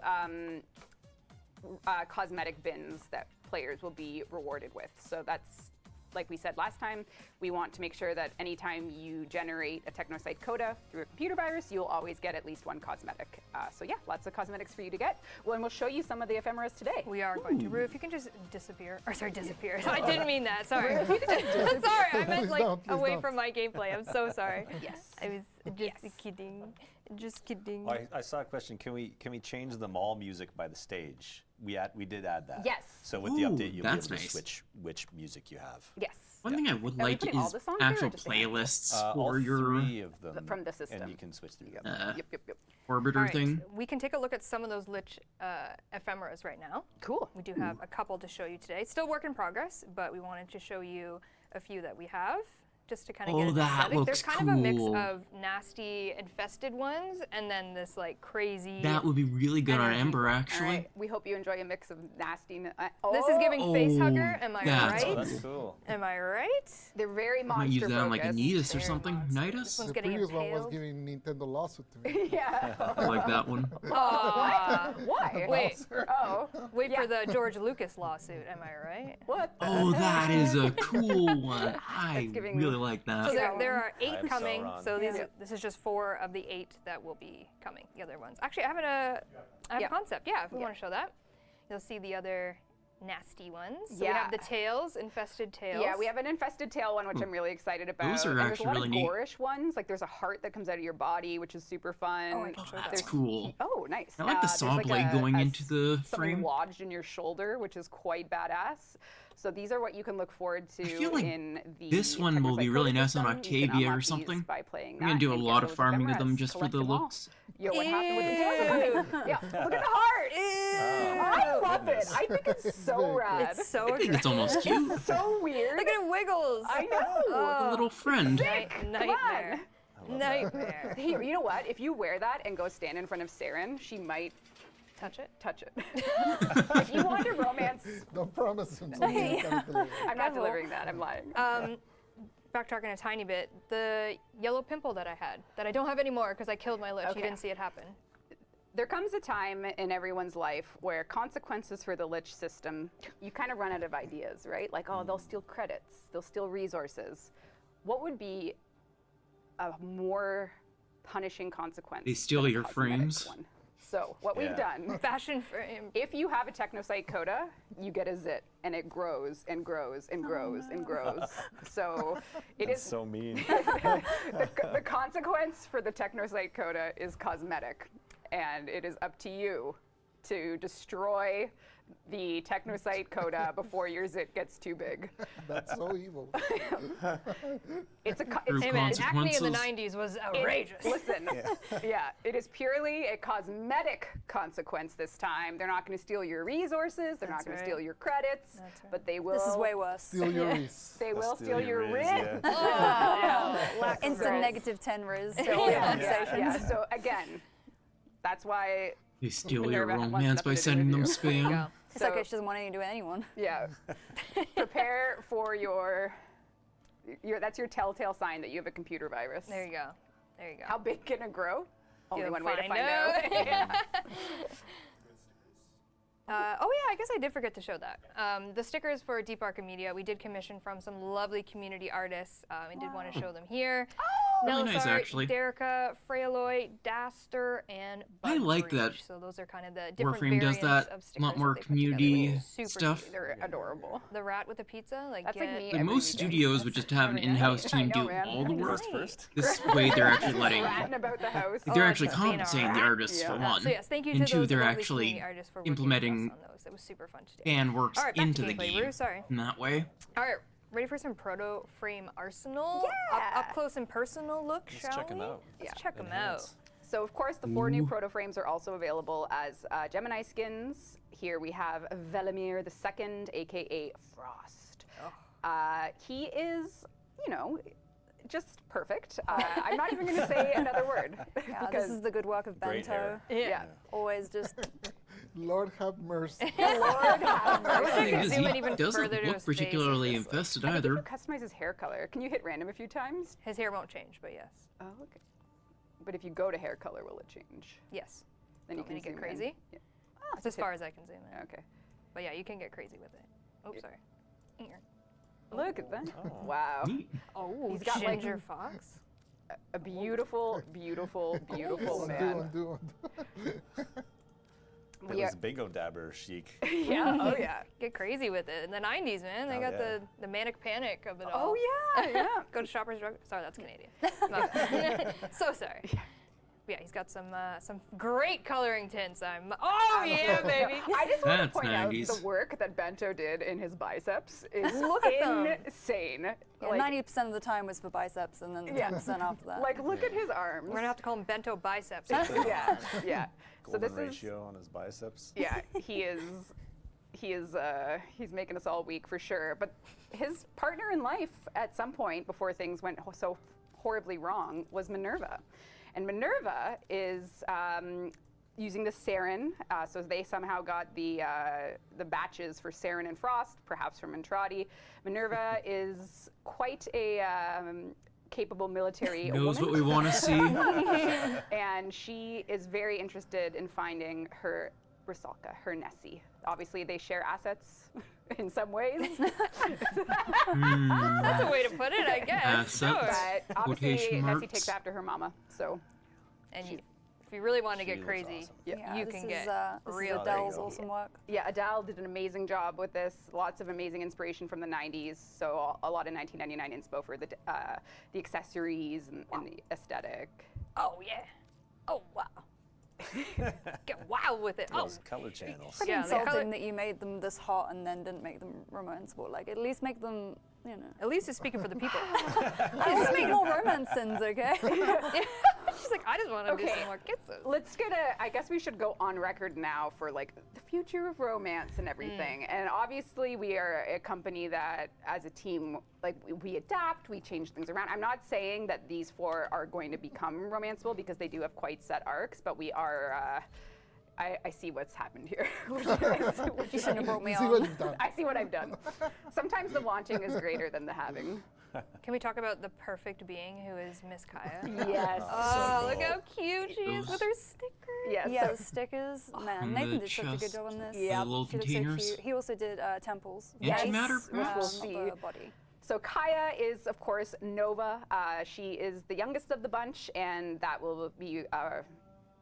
cosmetic bins that players will be rewarded with. So that's, like we said last time, we want to make sure that anytime you generate a Technosite Coda through a computer virus, you'll always get at least 1 cosmetic. So yeah, lots of cosmetics for you to get. Well, and we'll show you some of the ephemeras today. We are going to. Rue, if you can just disappear. Or sorry, disappear. I didn't mean that. Sorry. Sorry, I meant Please like don't, please away don't. from my gameplay. I'm so sorry. Yes. I was just Yes. kidding. Just kidding. I saw a question. Can we change the mall music by the stage? We did add that. Yes. So with the Ooh, update, you'll be able that's to nice. switch which music you have. Yes. One thing I would Are we like putting all is the songs here or actual just a handful? playlists All for your 3 of them From the system. and you can switch through them. Yep. orbiter All right, thing. we can take a look at some of those lich ephemeras right now. Cool. We do have a couple to show you today. Still work in progress, but we wanted to show you a few that we have, just to kind of Oh, get an that aesthetic. looks There's kind of a mix cool. of nasty infested ones, and then this like crazy. That would be really good on energy. Ember, All actually. right. We hope you enjoy a mix of nasty. This is giving face hugger. Oh, Am I that's Oh, right? that's cool. Am I right? They're very I monster might use that on like focused. Anitas or Very something. monster. Nidus? This one's The getting previous one was impaled. giving Nintendo lawsuit to me. Yeah. I like that one. Aw. Why? Wait, Oh. wait for the George Lucas lawsuit. Am I right? What? the Oh, that heck? is a cool one. I giving really me- like So that. there are 8 I'm coming. Sauron. So these, Yeah. this is just 4 of the 8 that will be coming. The other ones. Actually, I have a Yeah. concept. Yeah, if we Yeah. want to show that, you'll see the other nasty ones. So we have the Yeah. tails, infested tails. Yeah, we have an infested tail one, which I'm really excited about. Those are and there's actually a lot really of neat. gorish ones. Like there's a heart that comes out of your body, which is super fun. Oh, I can show that. That's There's- cool. Oh, nice. I like the there's saw blade going into the something frame. lodged in your shoulder, which is quite badass. So these are what you can look forward to feel like in the this one will be Technosite really Coda nice on system. You can Octavia or unlock these something. By playing I'm gonna that do a and get lot of those farming of them ephemeras, just for collect the them all. looks. Yo, what happened with the tails? Are coming. Yeah, look at the heart. I love it. I think it's so very cool. rad. It's so I think it's almost cute. It's so weird. Look at it wiggles. I know. A little friend. Nightmare. Nightmare. Hey, you know what? If you wear that and go stand in front of Saren, she might Touch it. touch it. If you want a romance, Don't promise him something you can't deliver. I'm not delivering that. I'm lying. Backtracking a tiny bit, the yellow pimple that I had, that I don't have anymore because I killed my lich. Okay. You didn't see it happen. There comes a time in everyone's life where consequences for the lich system, you kind of run out of ideas, right? Like, oh, they'll steal credits, they'll steal resources. What would be a more punishing consequence? They steal than a your cosmetic frames. one? So what we've Yeah. done, Fashion frame. if you have a Technosite Coda, you get a zit, and it grows and grows and grows and grows. So it That's is so mean. the consequence for the Technosite Coda is cosmetic, and it is up to you to destroy the Technosite Coda before your zit gets too big. That's so evil. It's a Through Hey man, acne in the consequences. 90s was outrageous. Listen, yeah, it is purely a cosmetic consequence this time. They're not going to steal your resources. They're not That's going right. to steal your credits, That's right. but they will. This is way worse. Steal your wreath. They will steal your riz, riz. yeah. Lack of Instant riz. negative 10 riz. Yeah. So again, that's why. They steal Minerva your wants romance nothing by to do sending them with you. spam. Yeah. It's okay, she doesn't want anything to do with anyone. Yeah. Prepare for your. That's your telltale sign that you have a computer virus. There you go. There you go. How big can it grow? Only You'll one way to find find out. Yeah. Oh yeah, I guess I did forget to show that. The stickers for Deep Archimedia we did commission from some lovely community artists. I did want to show them here. Really nice, Nelisar, actually. Derica, Freyaloy, Daster, and I like Budbreach. that So those are kind of the different Warframe does variants that. of A stickers lot more that they put together. community Super stuff. cute. They're adorable. The rat with the pizza, like That's like get- me. Like every most weekend. studios would just have an in-house I team know, do man. all the work. First. This way they're actually letting, Ratting about the house. they're Oh, actually it's being a compensating the rat. artists for Yeah. one. So yes, thank you and to two, those they're lovely actually community artists for working with implementing us on those. It was super fun to do. fan works All right, back to into the gameplay, game Rue, sorry. in that way. All right, ready for some proto frame arsenal? Yeah. Up close and personal look, Let's shall check 'em we? out. Let's check them out. Enhance. So of course the 4 new proto frames are also available as Gemini skins. Here we have Velimir II, aka Frost. He is, you know, just perfect. I'm not even going to say another word. Yeah, this because is the good work of Great Bento. hair. yeah. Always just Lord have mercy. Lord have I wish I mercy. could zoom in He even doesn't further to look his face. particularly It just infested I think if either. you customize his hair color, can you hit random a few times? His hair won't change, but yes. Oh, okay. But if you go to hair color, will it change? Yes. Then you Want me can to get zoom in. crazy? Yeah. That's as far as I can zoom in. Okay. But yeah, you can get crazy with it. Oops, sorry. Here. Look at that. Oh. Wow. Neat. Oh, He's got, like, Ginger Fox. A beautiful, beautiful, beautiful man. Do. It We are- was bingo dabber chic. Yeah. Oh yeah. Get crazy with it. In the 90s, man, they Oh, got yeah. the manic panic of it all. Oh yeah. Yeah. Go to Shoppers Drug. Sorry, that's Canadian. My bad. So sorry. Yeah, he's got some great coloring tints. Oh yeah, baby. I just want to That's point out 90s. the work that Bento did in his biceps is Look at them. insane. yeah, Like, 90% of the time was for biceps, and then the 10% after that. like look at his arms. We're gonna have to call him Bento Biceps. yeah. Yeah. So Golden this is ratio on his biceps. yeah, he's making us all weak for sure. But his partner in life at some point before things went so horribly wrong was Minerva. And Minerva is using the Saren, so they somehow got the batches for Saren and Frost, perhaps from Entradi. Minerva is quite a capable military Knows what woman. we want to see. And she is very interested in finding her Rusalka, her Nessie. Obviously, they share assets in some ways, That's a way to put it, I guess. Assets. Sure. but obviously Quotation Nessie marks. takes after her mama. So And if you really want to She get looks crazy, awesome. yeah, you this can is, get this real is there you Adele's go. awesome work. yeah, Adele did an amazing job with this. Lots of amazing inspiration from the 90s. So a lot of 1999 inspo for the accessories and the aesthetic. Oh yeah. Oh wow. Get wild with it. Oh. Those color channels. Pretty Yeah, the insulting color- that you made them this hot and then didn't make them romanceable. Like, at least make them, you know. At least it's speaking for the people. Let's make more romance scenes, okay? She's like, I just want to do Okay. some more kisses. Let's get I guess we should go on record now for like the future of romance and everything. And obviously we are a company that as a team, like we adapt, we change things around. I'm not saying that these 4 are going to become romanceable because they do have quite set arcs, but we are, I see what's happened here. You shouldn't have brought me See what on. you've done. I see what I've done. Sometimes the wanting is greater than the having. Can we talk about the perfect being who is Miss Kaya? Yes. Oh, So look cool. how cute she is with her stickers. Yes. Yeah, the stickers. Man, And Nathan the did such a good chest. job on this. Yeah. The little She looks so containers. cute. He also did temples. Antimatter, Which we'll perhaps? see. Not the body. So Kaya is, of course, Nova. She is the youngest of the bunch, and that will be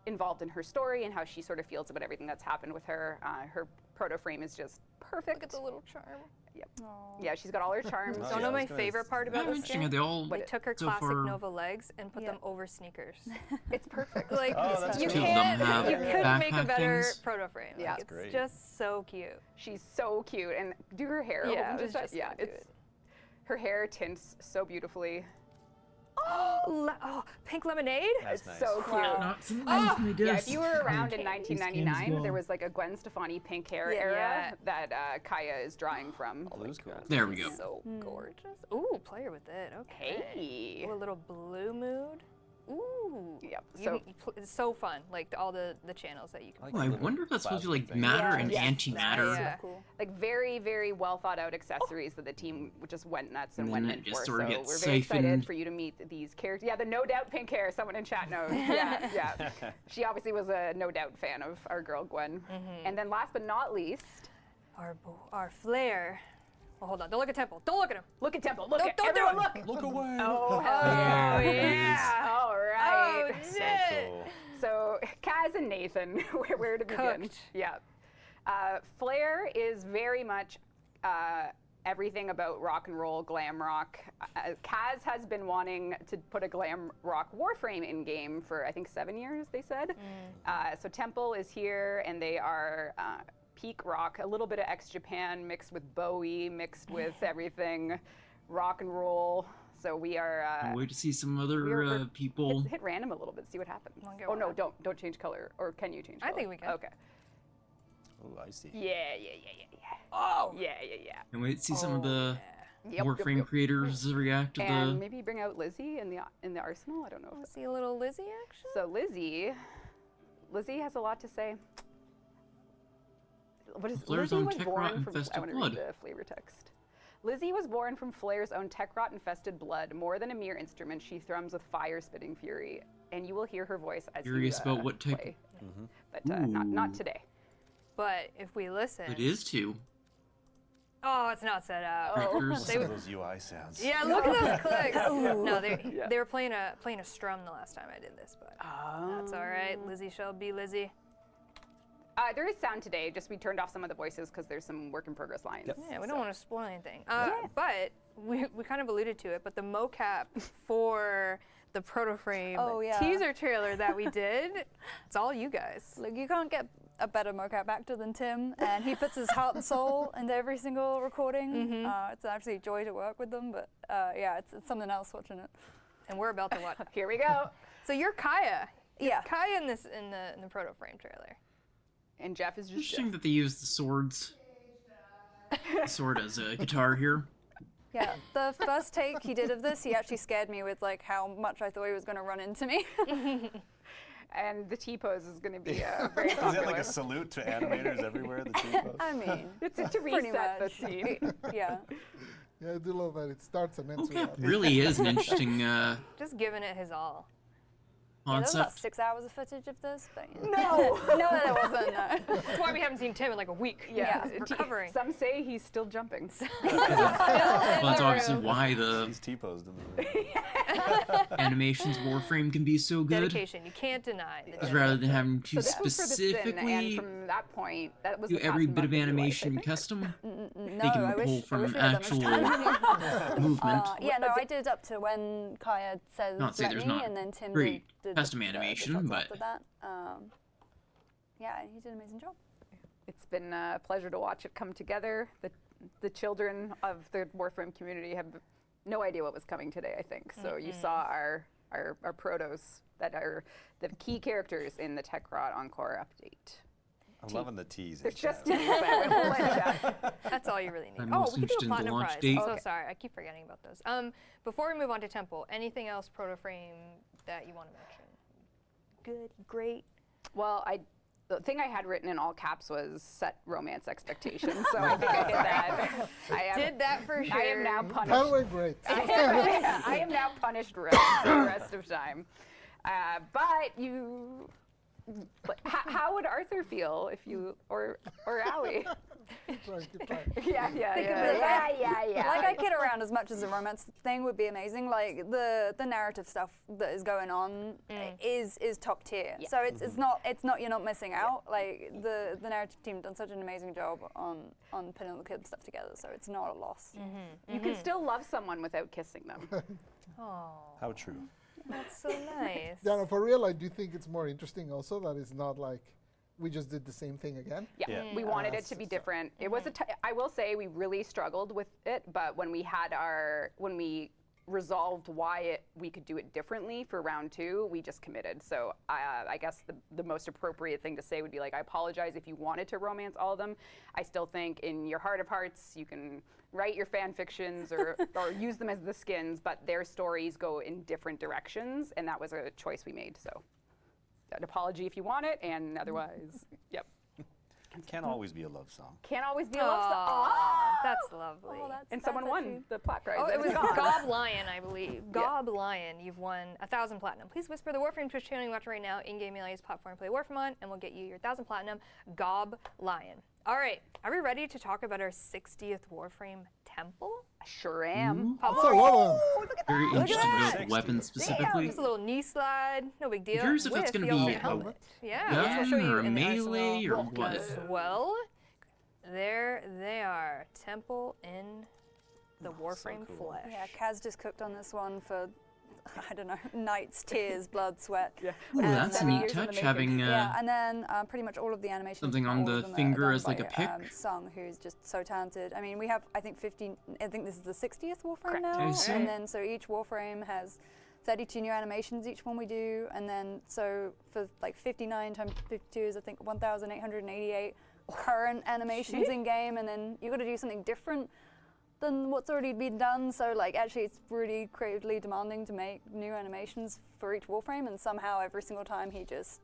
involved in her story and how she sort of feels about everything that's happened with her. Her proto frame is just perfect. Look at the little charm. Yeah, she's got all her charms. Oh, Don't yeah, know I my was gonna favorite part Yeah, about this interesting. skin? Are they all They took her so classic far- Nova legs and put Yeah. them over sneakers. It's perfect. Like Oh, that's you cool. Two of them have you couldn't make a backpack better things. proto frame. Yeah. Like, That's it's great. just so cute. She's so cute, and do her hair. Yeah, Hold I was just- just yeah. gonna do It's it. her hair tints so beautifully. Oh, pink lemonade. That's It's nice. so cute. Not some nicely Yeah, if dust. you were around in These games 1999, go. there was like a Gwen Stefani pink hair Yeah. era Yeah. that Kaya is drawing from. Blue's cool. There we go. So gorgeous. Ooh, play her with it. Okay. Hey. Ooh, a little blue mood. Ooh. Yep. You So can it's so fun. Like all the channels that you can. Oh, I wonder if that's supposed to be like Plastic matter and Yes. antimatter. Yeah. Cool. like very, very well thought out accessories that the team just went nuts and And went then in it just for. sort of So gets we're very excited siphoned. for you to meet these characters. Yeah, the No Doubt pink hair. Someone in chat knows. Yeah, yeah. She obviously was a No Doubt fan of our girl Gwen. And then last but not least, Our flare. Oh, hold on. Don't look at Temple. Don't look at him. look at Temple. Look Don't- at don't do everyone. it. Look. Look away. Oh hell Oh yeah! yeah. All right. Oh, So shit. cool. So Kaz and Nathan, where to begin? Cooked. Yeah. Flair is very much everything about rock and roll, glam rock. Kaz has been wanting to put a glam rock Warframe in game for I think 7 years. They said. So Temple is here, and they are peak rock, a little bit of ex-Japan mixed with Bowie, mixed with everything, rock and roll. So we are. Can't wait to see some other we're- people. Hit random a little bit, see what happens. Okay, Oh no, well. don't change color, or can you change I color? think we can. Okay. Oh, I see. Yeah. Oh. Yeah. Can't wait to see some of the Yep, Warframe creators react to And the. maybe bring out Lizzie in the arsenal. I don't know. Wanna see a little Lizzie action? So Lizzie has a lot to say. What is Flair's Lizzie own was tech born rot from? infested I want to blood. read the flavor text. Lizzie was born from Flair's own tech rot infested blood. More than a mere instrument, she thrums with fire-spitting fury, and you will hear her voice as Curious you, about what type- play. But not today. But if we listen. It is too. Oh, it's not set up. Crackers. They Some would- of those UI sounds. Yeah, look at those clicks. No, they were playing a strum the last time I did this, but that's all right. Lizzie shall be Lizzie. There is sound today. Just we turned off some of the voices because there's some work in progress lines. Yep. Yeah, we don't want to spoil anything. But we kind of alluded to it, but the mocap for the Protoframe Oh, yeah. teaser trailer that we did, it's all you guys. Look, you can't get a better mocap actor than Tim, and he puts his heart and soul into every single recording. It's an absolute joy to work with them, but yeah, it's something else watching it. And we're about to watch. Here we go. So you're Kaya. Yeah. Kaya in the Protoframe trailer. And Jeff is just Interesting that they use the swords. Sword as a guitar here. Yeah, the first take he did of this, he actually scared me with like how much I thought he was going to run into me. And the T-pose is going to be very Is popular. that like a salute to animators everywhere? The T-pose? I mean, It's to pretty reset the much. scene. Yeah. Yeah, I do love that. It starts and ends with Mocap that. really is an interesting Just giving it his all. Yeah, there was about concept. 6 hours of footage of this, but No! no, there wasn't. No. That's why we haven't seen Tim in like a week. Yeah, He's recovering. Some say he's still jumping. Well, that's obviously why the He's T-posed in the room. animations Warframe can be so good. Dedication. You can't deny the Because rather than having to So this was for the sin, and specifically from that point, that was do the every past bit of month life, I animation think. custom, No, they can I pull wish from we had that much actual time. movement. Yeah, no, I did up to when Kaya says Not to say let there's me, not and then Tim great did custom the animation, shots but- after that. Yeah, he did an amazing job. It's been a pleasure to watch it come together. The children of the Warframe community have no idea what was coming today, I think. So you saw our protos that are the key characters in the Techrot Encore update. I'm loving the teas. They're just teased, but I will let Jeff. That's all you really need. I'm Oh, most we could do interested a in the platinum launch prize. date. I'm so Okay. sorry. I keep forgetting about those. Before we move on to Temple, anything else Protoframe that you want to mention? Good, great. Well, the thing I had written in all caps was set romance expectations. So I think I did that. Did that for sure. I am now By the punished. way, great. I am now punished for the rest of time. But how would Arthur feel if you or Allie? Keep trying, keep trying. Yeah. Like I kid around as much as the romance thing would be amazing. Like the narrative stuff that is going on is top tier. Yeah. So it's not you're not missing out. Like the narrative team done such an amazing job on putting all the kid stuff together. So it's not a loss. You can still love someone without kissing them. Oh, How true. that's so nice. Yeah, no, for real, I do think it's more interesting also that it's not like we just did the same thing again. Yeah, Yeah. we wanted it to be different. It was I will say we really struggled with it, but when we resolved why we could do it differently for round 2, we just committed. So I guess the most appropriate thing to say would be like, I apologize if you wanted to romance all of them. I still think in your heart of hearts you can write your fan fictions or use them as the skins, but their stories go in different directions, and that was a choice we made. So an apology if you want it, and otherwise, yep. Can't always be a love song. Can't always be a love song. Aw, that's lovely. And someone won the plat prize. Oh, it was Gob. Gob Lion, I believe. Gob Lion, you've won 1,000 platinum. Please whisper the Warframe Twitch channel you watch right now. In-game use platform play Warframe on, and we'll get you your 1,000 platinum. Gob Lion. All right, are we ready to talk about our 60th Warframe temple? Sure am. That's a lot of Very interested about the 60. weapons specifically. Just a little knee slide, no big deal. curious if that's with gonna the be ultimate a helmet. Yeah, gun which we'll show you or a in the melee arsenal or what? as well. There they are, temple in the Warframe cool. flesh. Yeah, Kaz just cooked on this one for I don't know, nights, tears, blood, sweat. Yeah. Ooh, And that's a 7 neat years in the touch, making. having Yeah, and then pretty much all of the animations. something on all the of them are finger done as like by, a pick? Sung, who's just so talented. I mean, we have, I think, 15. I think this is the 60th Warframe Correct. now. I see. And then so each Warframe has 32 new animations each one we do, and then so for like 59 times 52 is I think 1,888 current animations in game, and then you got to do something different than what's already been done. So like actually it's really creatively demanding to make new animations for each Warframe, and somehow every single time he just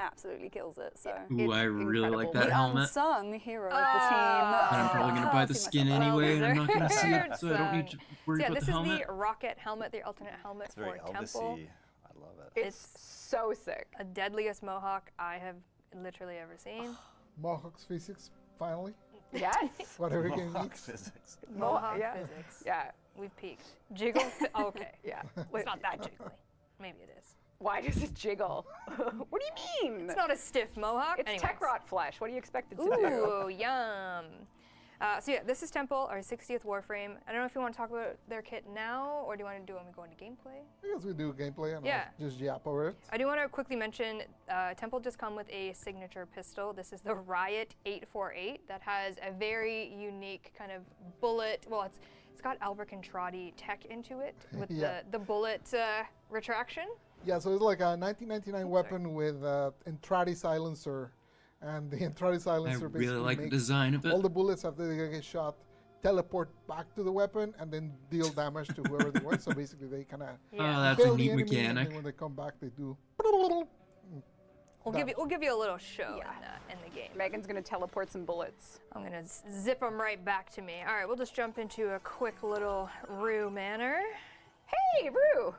absolutely kills it. So Ooh, I really like that the helmet. unsung hero of the Ah. And I'm probably gonna buy the See skin myself. anyway, and I'm not gonna see Well it, so I don't need to worry yeah, about this the is helmet. the rocket helmet, the alternate helmet It's very for Temple. Elvis-y. I love it. It's so sick. A deadliest mohawk I have literally ever seen. Mohawk's physics, finally. Yes. Whatever game Mohawk needs. physics. Mohawk yeah. physics. Yeah. We've peaked. Jiggle. Okay. Yeah. It's not that jiggly. Maybe it is. Why does it jiggle? What do you mean? It's not a stiff mohawk. It's Anyways. tech rot flesh. What do you expect it to do? Ooh, yum. So yeah, this is Temple, our 60th Warframe. I don't know if you want to talk about their kit now, or do you want to do it when we go into gameplay? I guess we do gameplay and Yeah. I'll just yap over it. I do want to quickly mention Temple just come with a signature pistol. This is the Riot 848 that has a very unique kind of bullet. Well, it's got Albercontrati tech into it with Yeah. the bullet retraction. Yeah, so it's like a 1999 weapon with Entrati silencer. And the Entrati I silencer really basically like the makes design of it. all the bullets after they get shot teleport back to the weapon and then deal damage to whoever they want. So basically they kind of Oh, that's a kill the neat enemy, and mechanic. then when they come back they do We'll give you a little show in the game. Megan's gonna teleport some bullets. I'm gonna zip them right back to me. All right, we'll just jump into a quick little Rue manor. Hey, Rue!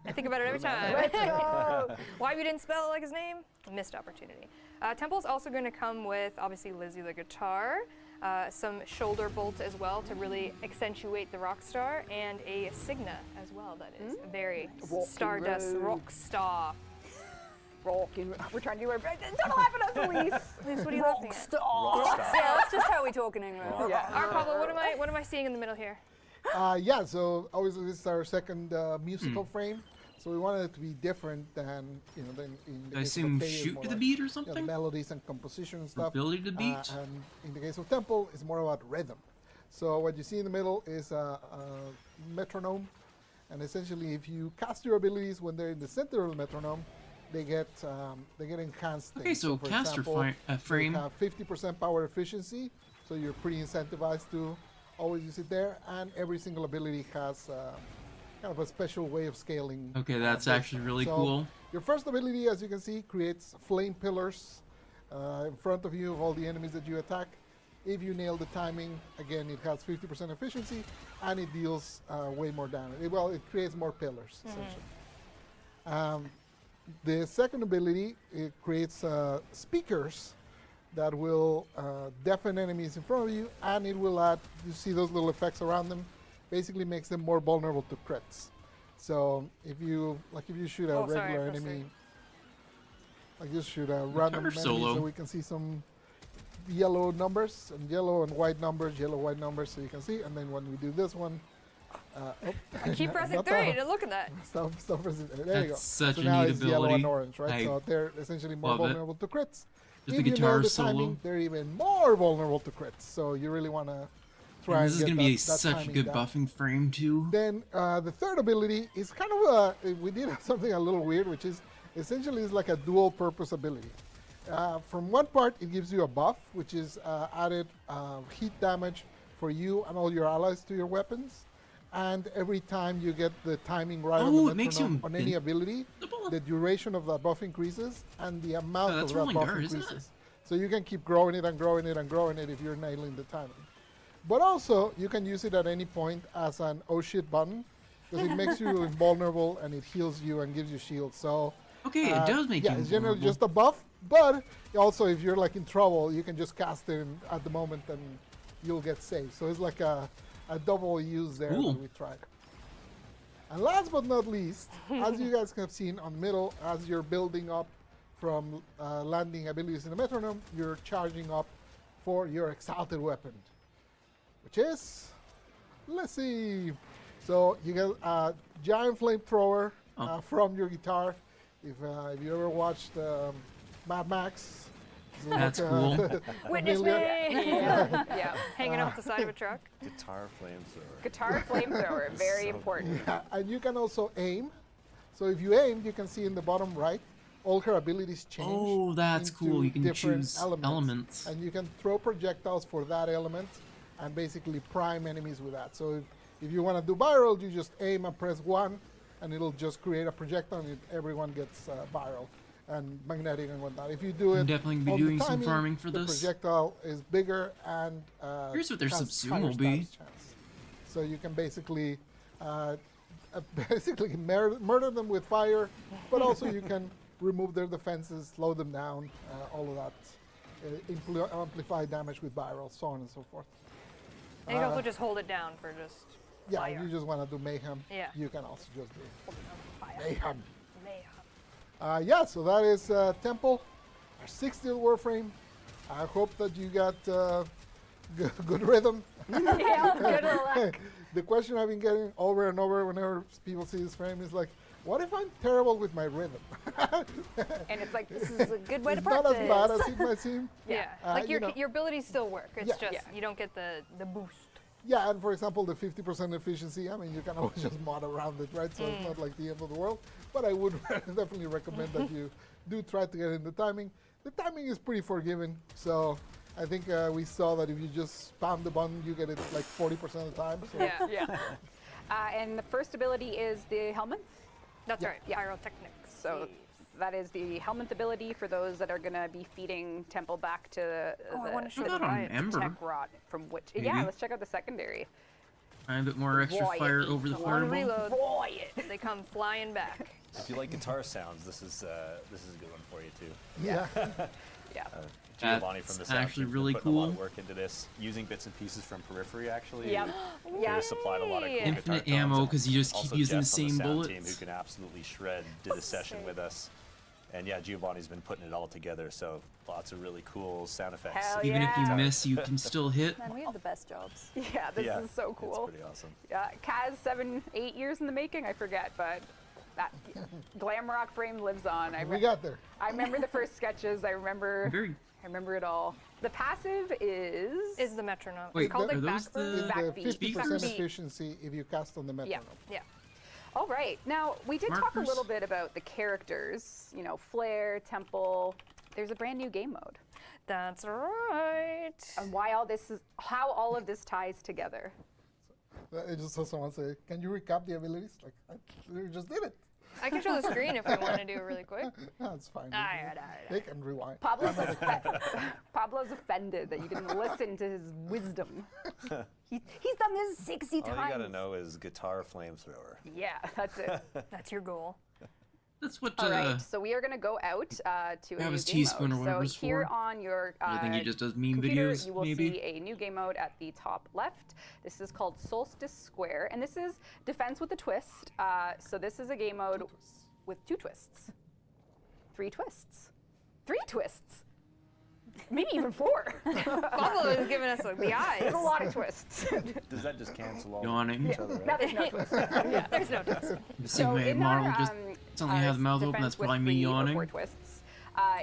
I think about it every time. Let's go! Why we didn't spell it like his name? Missed opportunity. Temple's also going to come with, obviously, Lizzie the guitar, some shoulder bolts as well to really accentuate the rock star, and a Signa as well that is very Walking Stardust road. rock star. Rockin'. We're trying to do our best. Don't laugh at us, Elise. Elise, what are you laughing at? Rockstar. Yeah, that's just how we talk in England. Yeah. All right, Pablo, what am I seeing in the middle here? yeah, so obviously this is our second musical frame. So we wanted it to be different than, than in the I case of assume Faye, it's shoot more to the like, beat or the something? melodies and composition and stuff. Ability to beat? And in the case of Temple, it's more about rhythm. So what you see in the middle is a metronome, and essentially if you cast your abilities when they're in the center of the metronome, they get enhanced. Okay, things. so for caster example, frame. They have 50% power efficiency, so you're pretty incentivized to always use it there, and every single ability has kind of a special way of scaling. Okay, that's this. actually really So cool. Your first ability, as you can see, creates flame pillars in front of you of all the enemies that you attack. If you nail the timing, again, it has 50% efficiency, and it deals way more damage. It creates more pillars, essentially. The second ability, it creates speakers that will deafen enemies in front of you, and it will add, you see those little effects around them, basically makes them more vulnerable to crits. So if you shoot a regular enemy, like just shoot a random enemy, solo. so we can see some yellow numbers, and yellow and white numbers, so you can see, and then when we do this one, Keep pressing not 3 that to look at that. Stop pressing. There you go. That's such So a now neat it's yellow ability. and orange, right? I So they're essentially more love it. vulnerable to crits. Just If the you nail guitar the solo. timing, they're even more vulnerable to crits. So you really want to try And and this is get going to be that such a timing good down. buffing frame, too. Then the third ability is kind of we did something a little weird, which is essentially is like a dual purpose ability. From one part, it gives you a buff, which is added heat damage for you and all your allies to your weapons. And every time you get the timing right on Oh, the it makes you metronome on any ability, the duration of that buff increases and the amount Oh, of that's that rolling buff guard, isn't it? increases. So you can keep growing it and growing it and growing it if you're nailing the timing. But also, you can use it at any point as an oh shit button, because it makes you invulnerable and it heals you and gives you shield. So Okay, it does make yeah, you it's generally vulnerable. just a buff, but also if you're like in trouble, you can just cast it at the moment and you'll get saved. So it's like a double use there Cool. that we tried. And last but not least, as you guys have seen on middle, as you're building up from landing abilities in the metronome, you're charging up for your exalted weapon, which is, let's see, So you get a giant flamethrower Oh. from your guitar. If you ever watched Mad Max, it's That's like, cool. Witness me! Yeah. Hanging off the side of a truck. Guitar flamethrower. Guitar flamethrower, very So important. And you can also aim. So if you aim, you can see in the bottom right, all her abilities change. Oh, that's into cool. You can different choose elements. And you can throw projectiles for that element and basically prime enemies with that. So if you want to do viral, you just aim and press 1, and it'll just create a projectile, and everyone gets viral and magnetic and whatnot. If you do it, I'm definitely gonna be on the doing some timing, farming for the this. projectile is bigger and Here's what their has subsume higher will be. status chance. So you can basically basically murder them with fire, but also you can remove their defenses, slow them down, all of that, amplify damage with viral, so on and so forth. And you can also just hold it down for just Yeah, fire. if you just want to do mayhem, Yeah. you can also just do Fire. mayhem. Mayhem. Yeah, so that is Temple, our 60th Warframe. I hope that you got good rhythm. Yeah, good luck. The question I've been getting over and over whenever people see this frame is like, what if I'm terrible with my rhythm? And it's like, This is a good way to It's not practice. as bad as it might seem. Yeah. you Like know. your abilities still work. It's Yeah. just Yeah. you don't get the boost. Yeah, and for example, the 50% efficiency, I mean, you can always just mod around it, right? So it's not like the end of the world. But I would definitely recommend that you do try to get in the timing. The timing is pretty forgiving. So I think we saw that if you just spam the button, you get it like 40% of the time. So Yeah. yeah. And the first ability is the helmet. That's Yeah. right. Pyrotechnics. So that is the helmet ability for those that are going to be feeding Temple back to Oh, I wanna show I the got an riot. ember. tech rot from which. Maybe. Yeah, let's check out the secondary. A bit more extra Boy, fire it over the eats One fireball. reload. Boy, They come flying back. If you like guitar sounds, this is a good one for you too. yeah. yeah. Giovanni from the That's sound actually team's really been putting a lot of cool. work into this, using bits and pieces from Periphery actually. Yep. Who Yeah. supplied a lot of cool Yay. guitar Infinite tones, ammo, and 'cause you just keep also using the Jess on same sound bullets. Team who can absolutely shred, did the session with us. And yeah, Giovanni's been putting it all together, so lots of really cool sound effects. Hell Even if you Yeah. miss, you can still hit. Man, we have the best jobs. Yeah, this Yeah, is so cool. It's pretty awesome. Yeah, Kaz, 7-8 years in the making, I forget, but that glam rock frame lives on. We got there. I remember the first sketches. I remember it all. The passive is Is the metronome. Wait, it's called are like those backburn. the- Is Back the beat. 50% Back beat. efficiency if you cast on the Yeah. metronome. Yeah. All right. Now, we did talk a Markers? little bit about the characters, you know, Flare, Temple. There's a brand new game mode. That's right. And why all this is, how all of this ties together. I just saw someone say, can you recap the abilities? Like, I literally just did it. I can show the screen if we want to do it really quick. That's fine. Alright. They can rewind. Pablo's offended that you didn't listen to his wisdom. He's done this 60 All times. you gotta know is guitar flamethrower. Yeah, that's it. That's your goal. That's what All right, so we are going to go out to a have new his game teaspoon mode. or whatever So it's here for. on your I think he just does meme computer, videos, you will maybe. see a new game mode at the top left. This is called Solstice Square, and this is Defense with a Twist. So this is a game mode with 2 twists, 3 twists, 3 twists, maybe even 4. Pablo is giving us the eyes. There's a lot of twists. Does that just cancel all Yawning. each other Now out? there's no twist. Yeah, there's no twist. See my in model our, just suddenly has the mouth open. defense That's with probably me 3 or 4 yawning. twists.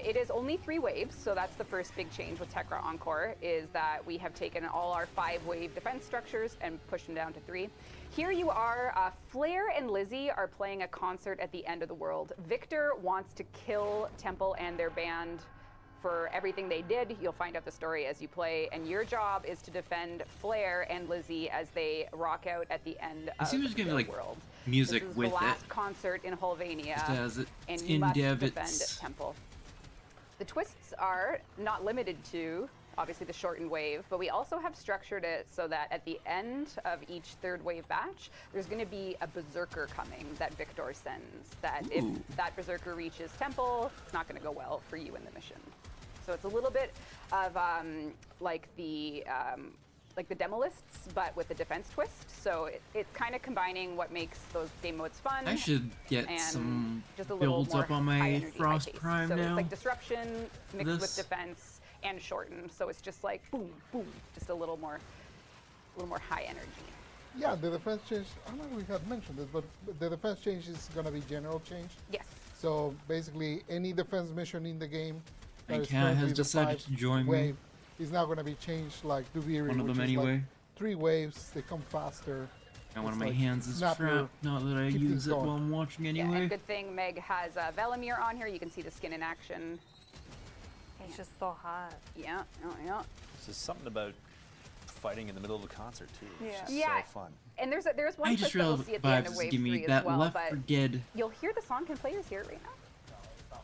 It is only 3 waves, so that's the first big change with Tekra Encore, is that we have taken all our 5-wave defense structures and pushed them down to 3. Here you are, Flare and Lizzie are playing a concert at the end of the world. Victor wants to kill Temple and their band for everything they did. You'll find out the story as you play, and your job is to defend Flare and Lizzie as they rock out at the end of seems there's gonna the be, like, world. music this is with the last it. concert in Hulvania, Just as it's and you in must dev, defend it's Temple. The twists are not limited to, obviously, the shortened wave, but we also have structured it so that at the end of each 3rd wave batch, there's going to be a berserker coming that Victor sends. That if Ooh. that berserker reaches Temple, it's not going to go well for you in the mission. So it's a little bit of like the Demolists, but with the defense twist. So it's kind of combining what makes those game modes fun. I should get and some just a little builds more up on high my energy, high Frost pace. Prime so now. it's like disruption mixed with This. defense and shortened. So it's just like boom, boom, just a little more high energy. Yeah, the defense change, I don't know if we had mentioned this, but the defense change is going to be general change. Yes. So basically, any defense mission in the game that And is Kat currently has the decided 5 to join me. wave is now going to be changed like Duviri, One of which them is like anyway. 3 waves, they come faster. And one of It's my like hands is snap your- trapped. Not that I keep use things it going. while I'm watching Yeah, anyway. and good thing Meg has Velamir on here. You can see the skin in action. It's just so hot. Yeah, oh yeah. There's something about fighting in the middle of a concert too. It's Yeah. just Yeah. so fun. And there's one I clip just that we'll realized see at the end vibes of is Wave give 3 me as that well, Left but 4 Dead. you'll hear the song. Can players hear it right now?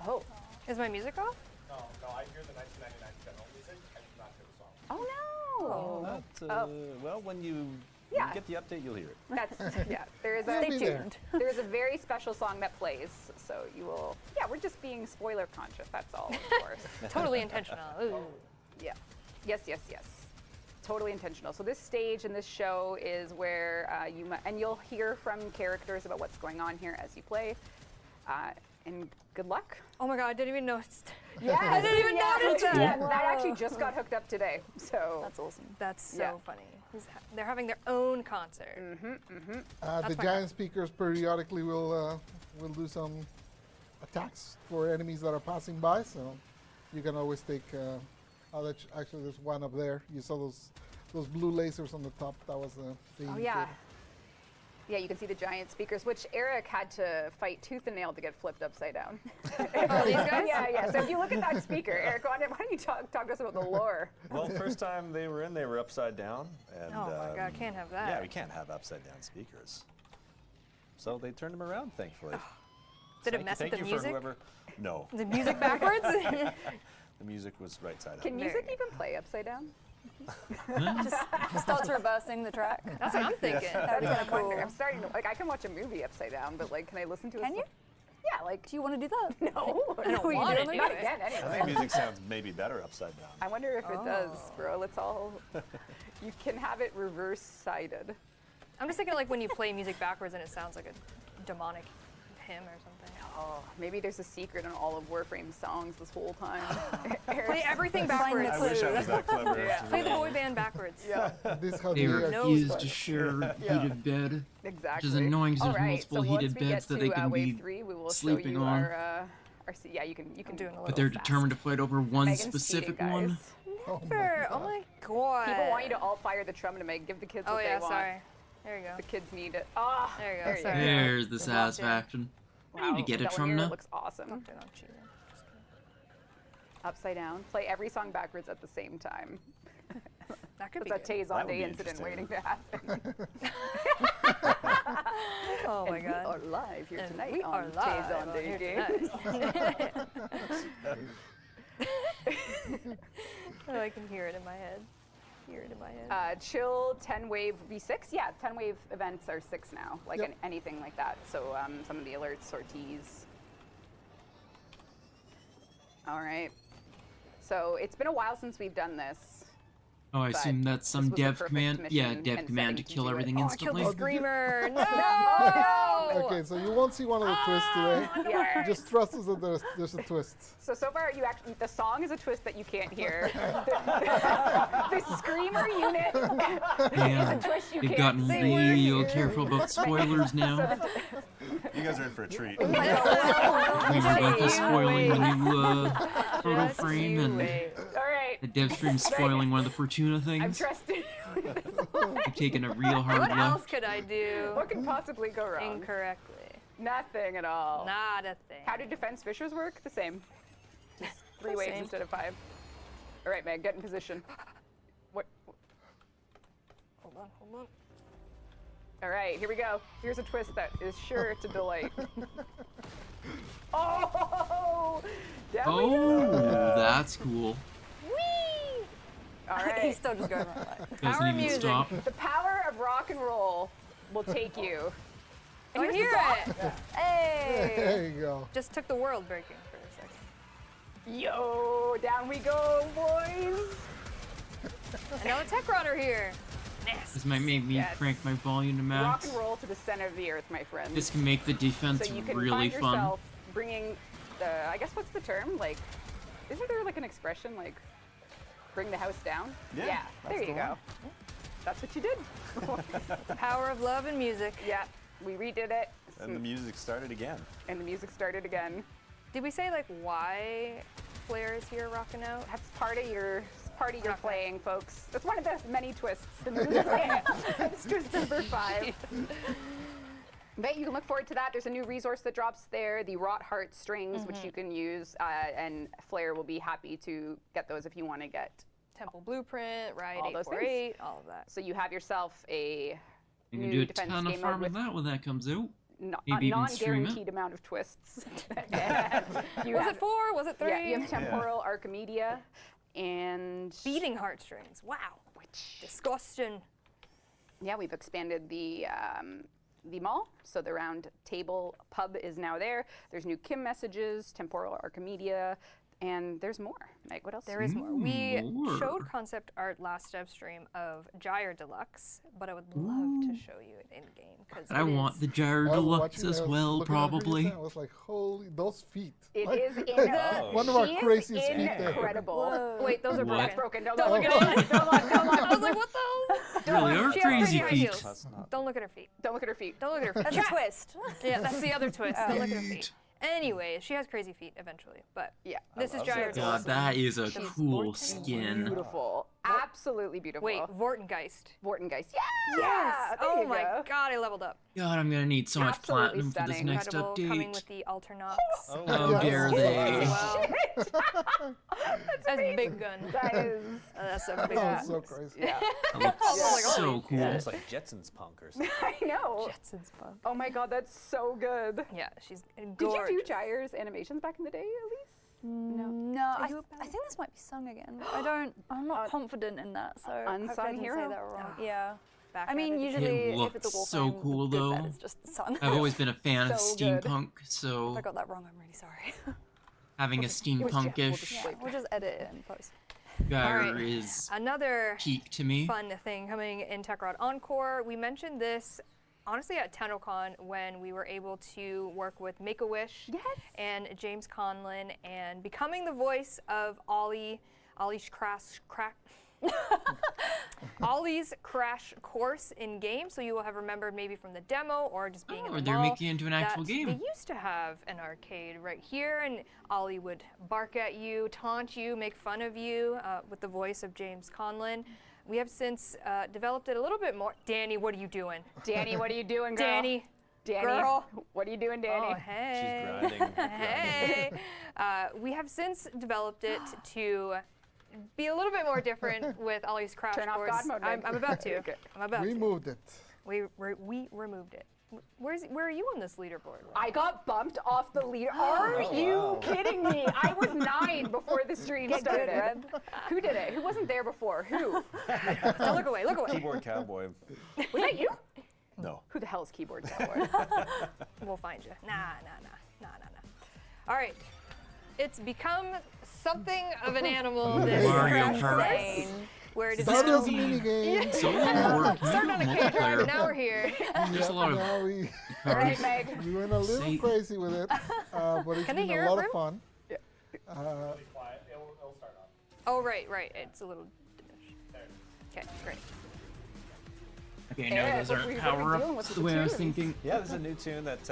Oh. Is my music off? No, I hear the 1999 general music. I do not hear the song. Oh no. But, well, when you Yeah. get the update, you'll hear it. That's yeah. There is It'll a be there. there is a very special song that plays, so you will. Yeah, we're just being spoiler conscious. That's all, of course. Totally intentional. Ooh. Yeah. Yes, yes, yes. Totally intentional. So this stage in this show is where and you'll hear from characters about what's going on here as you play. And good luck. Oh my god, I didn't even notice. Yeah, I didn't even notice that. Yeah, that actually just got hooked up today. So That's awesome. That's so Yeah. funny. They're having their own concert. The That's my giant speakers periodically will do some attacks for enemies that are passing by, so you can always take. Actually, there's one up there. You saw those blue lasers on the top. That was the. Oh indicator. yeah. Yeah, you can see the giant speakers, which Eric had to fight tooth and nail to get flipped upside down. Oh, these guys? Yeah, yeah. So if you look at that speaker, Eric, why don't you talk to us about the lore? Well, first time they were in, they were upside down. And, Oh my god, can't have that. Yeah, we can't have upside down speakers. So they turned them around, thankfully. Did it Thank- mess with thank the you music? For whoever, no, The music backwards? the music was right side up. Can There music you even play upside down? Starts reversing the track. That's what I'm thinking. That'd be kind of cool. I'm starting to I can watch a movie upside down, but like, can I listen to it? Can you? Yeah, like Do you want to do that? no, I don't What are you want it. doing? not anyway. again. I Anyway, think music sounds maybe better upside down. I wonder if it does, bro. Let's all. You can have it reverse-sided. I'm just thinking like when you play music backwards and it sounds like a demonic hymn or something. Oh, maybe there's a secret in all of Warframe's songs this whole time. Play everything Find backwards. the I wish I was that clever. Yeah. Play the boy band backwards. Yeah, This is how They the refuse to share Yeah. heated bed. exactly. annoying 'cause All there's right, multiple so once heated we beds get that they to, can wave be 3, we will sleeping show you on. our yeah, you can doing a little But they're fast. determined to fight over one Megan's specific cheating, one. guys. Oh my Never. Oh God. my god. People want you to all fire the drum to make give the kids Oh what yeah, they want. sorry. There you go. The kids need it. Ah, There you go, there sorry. go. There's the Good luck, satisfaction. I need to get it from Delamere now. looks awesome. They're not cheating. Just kidding. Upside down. Play every song backwards at the same time. That could It's be a good. That would Tay be incident waiting interesting. to happen. Oh my And god. we are live here And tonight we are on live Tay's on on Day here Game. Oh, I can hear it in my head. Hear it in my head. Chill 10 wave V6. Yeah, 10 wave events are 6 now, like Yep. anything like that. So some of the alerts, sorties. All right. So it's been a while since we've done this. Oh, I But assume that's this some was the dev perfect command. Yeah, mission dev and command to setting to kill do it. everything Oh, I I killed instantly. the screamer. No! Okay, so you won't see one of the twists today. Yeah. Just trust us that there's a twist. So far, you actually the song is a twist that you can't hear. The screamer unit is a Man, twist you they've can't gotten see. real careful about spoilers now. You guys are in for a treat. We were about to spoiling the new photo Just frame you and wait. All right, the dev stream spoiling one of the Fortuna I'm things. trusting. They've taken a real hard What else left. could I do What could possibly go wrong? incorrectly? Nothing at all. Not a thing. How do defense fishers work? The same. Just 3 The waves same. instead of 5. All right, Meg, get in position. What? Hold on, hold on. All right, here we go. Here's a twist that is sure to delight. Oh! There we go. Oh, that's cool. Whee! All He's right. still just going around like. Doesn't even music. stop. The power of rock and roll will take you. I here's the hear song. it. Hey! There you go. Just took the world breaking for a second. Yo, down we go, boys. Another tech runner here. Yes. This might make me Yes. crank my volume to Rock max. and roll to the center of the earth, my friend. This can make the defense so you can really find fun. yourself bringing the, I guess what's the term? Like, isn't there like an expression like bring the house down? Yeah, there that's you the go. one. that's what you did. The power of love and music. Yeah, we redid it. And the music started again. And the music started again. Did we say like why Flair is here rocking out? That's part of your Okay. playing, folks. That's one of the many twists in the movie. It's twist number 5. But you can look forward to that. There's a new resource that drops there, the Wrought Heart strings, which you can use, and Flair will be happy to get those if you want to get. Temple Blueprint, Ride All those 848, all of that. So you have yourself a You can new do a defense ton of game mode farm with with that when that comes out. a Maybe even stream it. non-guaranteed amount of twists. Was it 4? Was it 3? Yeah, you have Temporal Archimedia and Beating heartstrings. Wow. Disgusting. yeah, we've expanded the mall, so the round table pub is now there. There's new Kim messages, Temporal Archimedia, and there's more. Meg, what else? There is more. We More. showed concept art last dev stream of Gyre Deluxe, but I would love to show you it in game because I want the Gyre I was Deluxe watching- I as was well, looking at her probably. just now, I was like, holy, those feet. It Like, is one of our she is craziest feet there. incredible. Wait, those are What? That's broken. broken. Don't Don't look look at it. Don't look. I was like, what the? Really are She has crazy high feet. heels. That's not. Don't look at her feet. Don't look at her feet. Don't look at her feet. That's a twist. Yeah, that's the other twist. Don't look at her feet. Anyways, she has crazy feet eventually, but Yeah. this is love Gyre that. Deluxe. God, that is a She's cool Vortex. skin. Beautiful. Absolutely beautiful. Wait, Vortengeist. Vortengeist. Yeah. Yes. There Oh you my go. god, I leveled up. God, I'm gonna need so much Absolutely platinum for this stunning. next Incredible. Coming with update. the Alternox. How Yes. dare as they? well. That's big gun. That is. That's a big That gun. was so crazy. Yeah. That looks Oh my so God. cool. It's like Jetsons punk or something. I know. Jetsons bug. Oh my god, that's so good. Yeah, she's Did you do Gyre's animations back in the day, at least? No, I think this might be sung again. I'm not confident in that, so hopefully Unsung I didn't hero? say that wrong. Yeah. Back I mean, at it. usually It if it's a looks Warframe, so cool, the good though. bet is just sung. I've always been a fan of So good. steampunk, If so I got that wrong, I'm really sorry. having a steampunkish Yeah, we'll just edit it in post. Gyre Alright. is Another peak to me. fun thing coming in TechRod Encore. We mentioned this honestly at TennoCon when we were able to work with Make-A-Wish and James Conlon and becoming the voice of Ollie's Crash Course in game. So you will have remembered maybe from the demo or just being in Oh, the they're mall making it into an actual that game. They used to have an arcade right here, and Ollie would bark at you, taunt you, make fun of you with the voice of James Conlon. We have since developed it a little bit more. Danny, what are you doing? Danny, what are you doing, girl? Danny, Danny, girl. what are you doing, Danny? Oh, hey. She's grinding. Hey. We have since developed it to be a little bit more different with Ollie's Crash Turn off Course. God mode, I'm Meg. about to. Okay. I'm about We to. moved it. We removed it. Where are you on this leaderboard? Rob? I got bumped off the lead. Are you kidding me? I was 9 before the stream Get started. good, Reb. Who did it? Who wasn't there before? Who? Don't look away. Look away. Keyboard cowboy. Was that you? No. Who the hell is Keyboard Cowboy? We'll find you. Nah. All right. It's become something of an animal. This Mario Crash Kart. Course, where it is Started as a now- mini game. So work. started on a cage ride, and now we're here. There's a lot of Now we Right, Meg? went a little See- crazy with it, but it's Can they been hear a it, lot Brim? of fun. Really quiet. It'll start off. Oh, right. It's a little diminished. Okay, great. Okay, no, Yeah, those what aren't we were power dealing ups with the the way I was tunes. thinking. Yeah, there's a new tune that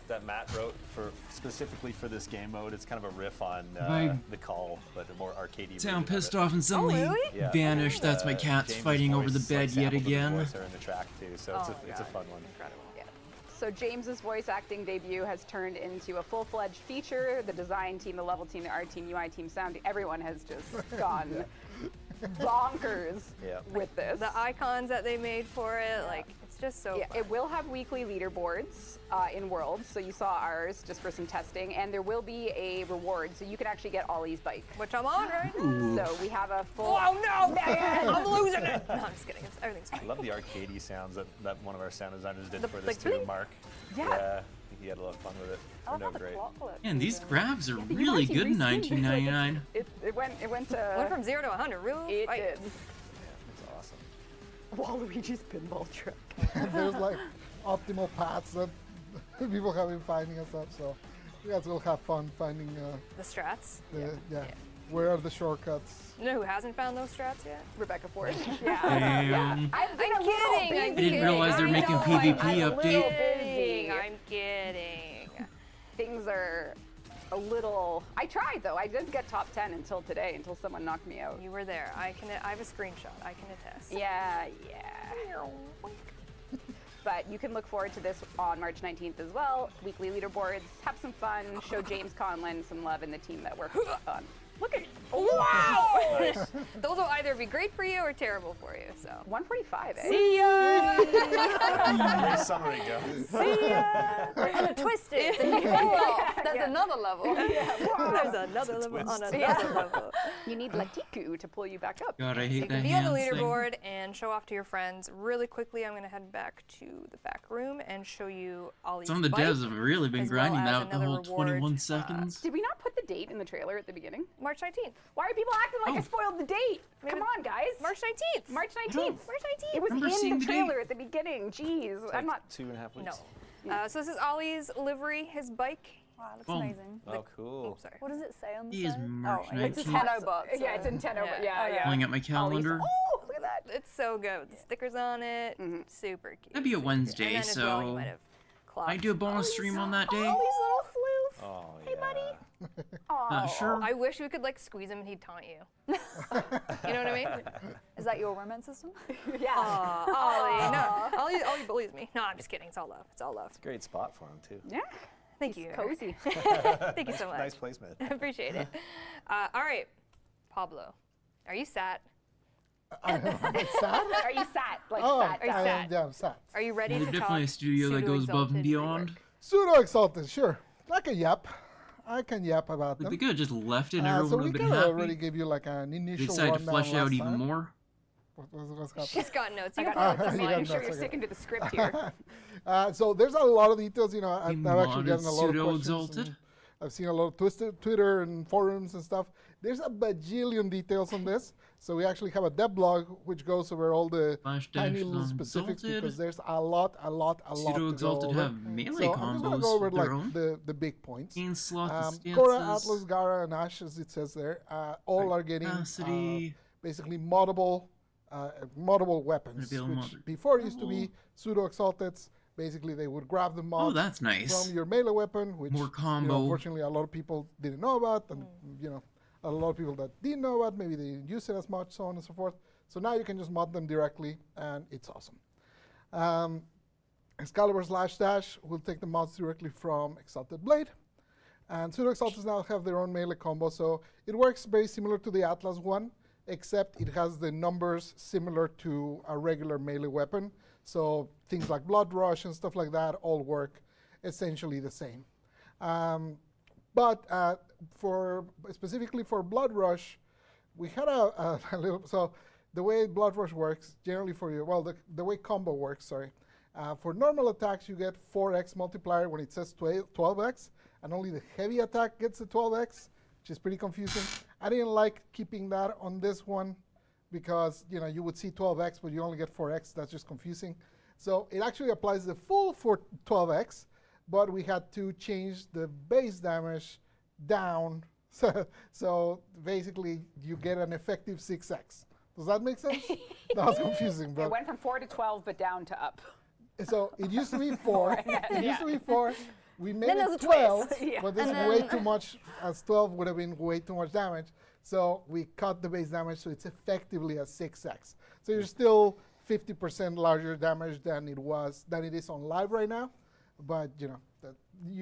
that Matt wrote for specifically for this game mode. It's kind of a riff on I- the Call, but a more arcadey. Sound version pissed of it. off and suddenly really? Yeah. vanished. That's my cats James's fighting over the voice, bed like, yet sampled with the again. voice are in the track too, so it's a fun one. Incredible. Yeah. So James's voice acting debut has turned into a full-fledged feature. The design team, the level team, the art team, UI team, sound, everyone has just gone bonkers Yeah. with this. The icons that they made for it, like, it's just so Yeah, fun. it will have weekly leaderboards in Worlds, so you saw ours just for some testing, and there will be a reward, so you can actually get Ollie's bike. Which I'm on right now. So we have a full. Oh no! I'm losing it! No, I'm just kidding. Everything's I fine. love the arcadey sounds that one of our sound designers did The, for this like, too, bling. Mark. Yeah. I think he had a lot of fun with it. I love Turned how out the great. clock looks. Man, these grabs are The really UI team good in reskinned it. 1999. It went to. Went from 0 to 100 real It fight. did. It's awesome. Waluigi's pinball truck. There's like optimal paths that people have been finding and stuff. So you guys will have fun finding The strats. the yeah. Where are the shortcuts? You know who hasn't found those strats yet? Rebecca Ford. Damn. I'm kidding. I didn't realize they're making PvP update. I'm kidding. Things are a little. I tried though. I did get top 10 until today, until someone knocked me out. You were there. I have a screenshot. I can attest. Yeah. But you can look forward to this on March 19th as well. Weekly leaderboards. Have some fun. Show James Conlon some love and the team that works on. Look at wow! Nice. Those will either be great for you or terrible for you. So 145, eh? see ya. Great summary, guys. See ya. And a twisted. And you fall off. There's another level. There's another level on another level. You need Latiku to pull you back up. God, I So hate you that can be on the hand thing. leaderboard and show off to your friends. Really quickly, I'm going to head back to the back room and show you Ollie's Some of the bike, devs have really been as well grinding as out the another whole reward, 21 seconds. Did we not put the date in the trailer at the beginning? March 19th. Why are people acting like I Oh. spoiled the date? Come on, guys. March 19th. March 19th. March 19th. It was Remember in seeing the the trailer at the beginning. Jeez, I'm not. 2.5 No. weeks. So this is Ollie's livery, his bike. Wow, it looks Boom. amazing. Oh, cool. Oops, sorry. What does it say on the He is side? March it's a 19th. Tenno Yeah, it's in 10 over. Yeah. Yeah. Pulling up my calendar. Oh, look at that. It's so good with the stickers on it. Super cute. That'd be a super cute. Wednesday, And then as well, you so might have clocked I do a bonus Ollie's- stream on that day. Ollie's little floof. Oh, Hey, buddy. Not sure. I wish we could like squeeze him and he'd taunt you. You know what I mean? Is that your romance system? Yeah. Ollie, no, Ollie believes me. No, I'm just kidding. It's all love. It's all love. Great spot for him, too. Yeah. Thank you. Cozy. Thank you so much. Nice placement. I appreciate it. All right, Pablo, are you sat? I'm sad? Are you sat? Like Oh, sat down? sad? yeah, I'm sad. Are you ready There's to definitely a talk studio that goes above and pseudo-exalted beyond. rework? Pseudo exalted, sure. I can yap. I can yap about Like, them. they could have just left it and So everyone we would have kind been of happy. already gave you like an They initial decided to rundown flesh out last even time. more. What's happening? She's got notes. You I can got pull up the notes. you slide. got Make sure notes, you're okay. sticking to the script here. So there's a lot of details. You know, I've You actually modded gotten a lot of pseudo questions. exalted? And I've seen a lot of Twitter and forums and stuff. There's a bajillion details on this. So we actually have a dev blog which goes over all the Slash tiny dash little specifics exalted. because there's a lot Pseudo to go exalted over. have melee So I'm just gonna combos go over of their like own. the big points. Gain slots and Korra, stances. Atlas, Gara, and Ash, as it says there, all are getting Capacity. basically moddable weapons, Maybe I'll which mod- before used to be pseudo exalteds. Basically, they would grab the Oh, mods that's nice. from your melee weapon, which More you know, combo. unfortunately a lot of people didn't know about, and you know a lot of people that didn't know about, maybe they didn't use it as much, so on and so forth. So now you can just mod them directly, and it's awesome. Excalibur / Dash will take the mods directly from Exalted Blade. And Pseudo Exalteds now have their own melee combo, so it works very similar to the Atlas one, except it has the numbers similar to a regular melee weapon. So things like Blood Rush and stuff like that all work essentially the same. But specifically for Blood Rush, we had a little, so the way Blood Rush works, generally for you, well, the way combo works, sorry. For normal attacks, you get 4x multiplier when it says 12x, and only the heavy attack gets the 12x, which is pretty confusing. I didn't like keeping that on this one because you know you would see 12x, but you only get 4x. That's just confusing. So it actually applies the full for 12x, but we had to change the base damage down. So basically, you get an effective 6x. Does that make sense? That was confusing, It but went from 4 to 12, but down to up. so it used to be 4. It used to be 4. We made Then there's it a twist. 12, Yeah. but this is way too much, as 12 would have been way too much damage. So we cut the base damage, so it's effectively a 6x. So you're still 50% larger damage than it is on live right now. But you know,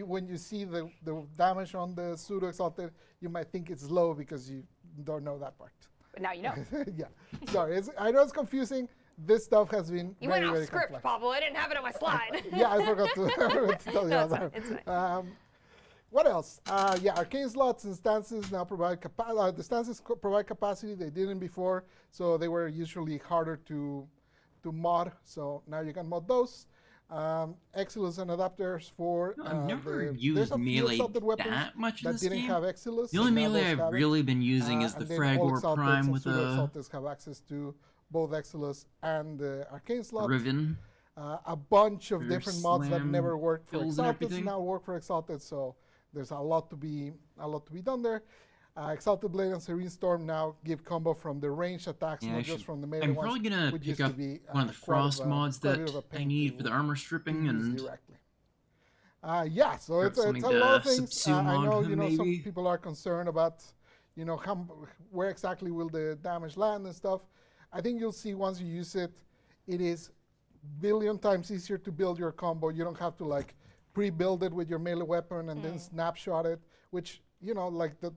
when you see the damage on the pseudo exalted, you might think it's low because you don't know that part. But now you know. Yeah, sorry. I know it's confusing. This stuff has been You very, went off very script, complex. Pablo. I didn't have it on my slide. Yeah, I forgot to tell you No, that. it's fine. What else? Yeah, arcane slots and stances now provide the stances provide capacity they didn't before, so they were usually harder to mod. So now you can mod those. Exilus and adapters for I've never there's used a few melee exalted weapons that much in that this didn't game. have Exilus. The only and now melee those I've have it. really been using is the And then Frag all War exalteds Prime and with pseudo a exalteds have access to both Exilus and the arcane slot. Riven. A bunch of Their different mods that slam never worked for builds and Exalted everything. now work for Exalted, so there's a lot to be done there. Exalted Blade and Serene Storm now give combo from the ranged attacks, Yeah, not just from the melee I'm ones, probably gonna which pick used to up be, one of the quite frost mods quite a that bit of a I pain need for the armor to stripping, use and directly. Yeah, so grab it's a something lot of to things. subsume I know, onto him, some maybe. people are concerned about, where exactly will the damage land and stuff. I think you'll see once you use it, it is billion times easier to build your combo. You don't have to like pre-build it with your melee weapon and then snapshot it, which, like the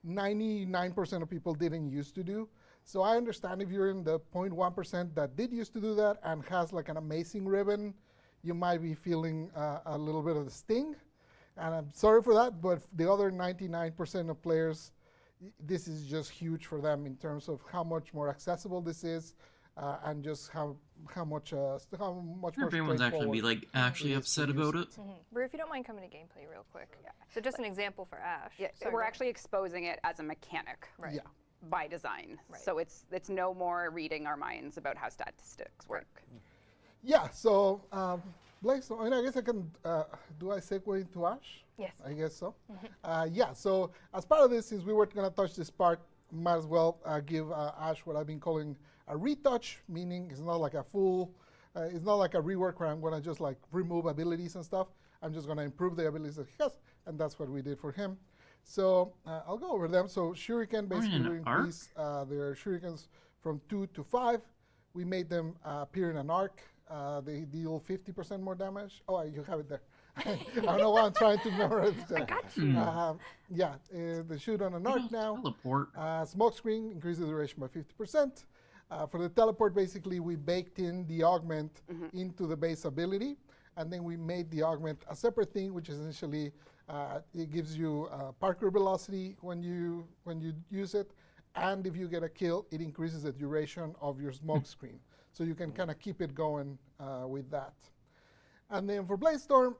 99% of people didn't used to do. So I understand if you're in the 0.1% that did used to do that and has like an amazing ribbon, you might be feeling a little bit of the sting. And I'm sorry for that, but the other 99% of players, this is just huge for them in terms of how much more accessible this is, and just how much more if anyone's actually be straightforward actually it is to upset use about it. it. Brew, if you don't mind coming to gameplay real quick. Yeah. So just an example for Ash. Yeah, Sorry, we're go actually exposing it as a mechanic Right. Yeah. by design. Right. So it's no more reading our minds about how statistics work. Yeah, so Blaze, I guess I can, do I segue into Ash? Yes. I guess so. Yeah, so as part of this, since we were going to touch this part, might as well give Ash what I've been calling a retouch, meaning it's not like a full, it's not like a rework where I'm going to just like remove abilities and stuff. I'm just going to improve the abilities that he has, and that's what we did for him. So I'll go over them. So Shuriken, basically we increase their Shurikens from 2 to 5. We made them appear in an arc. They deal 50% more damage. Oh, you have it there. I don't know why I'm trying to memorize that. I got you. Yeah, they shoot on an arc now. Teleport. Smoke screen increases the duration by 50%. For the teleport, basically, we baked in the augment into the base ability, and then we made the augment a separate thing, which essentially it gives you parkour velocity when you use it, and if you get a kill, it increases the duration of your smoke screen. So you can kind of keep it going with that. And then for Bladestorm,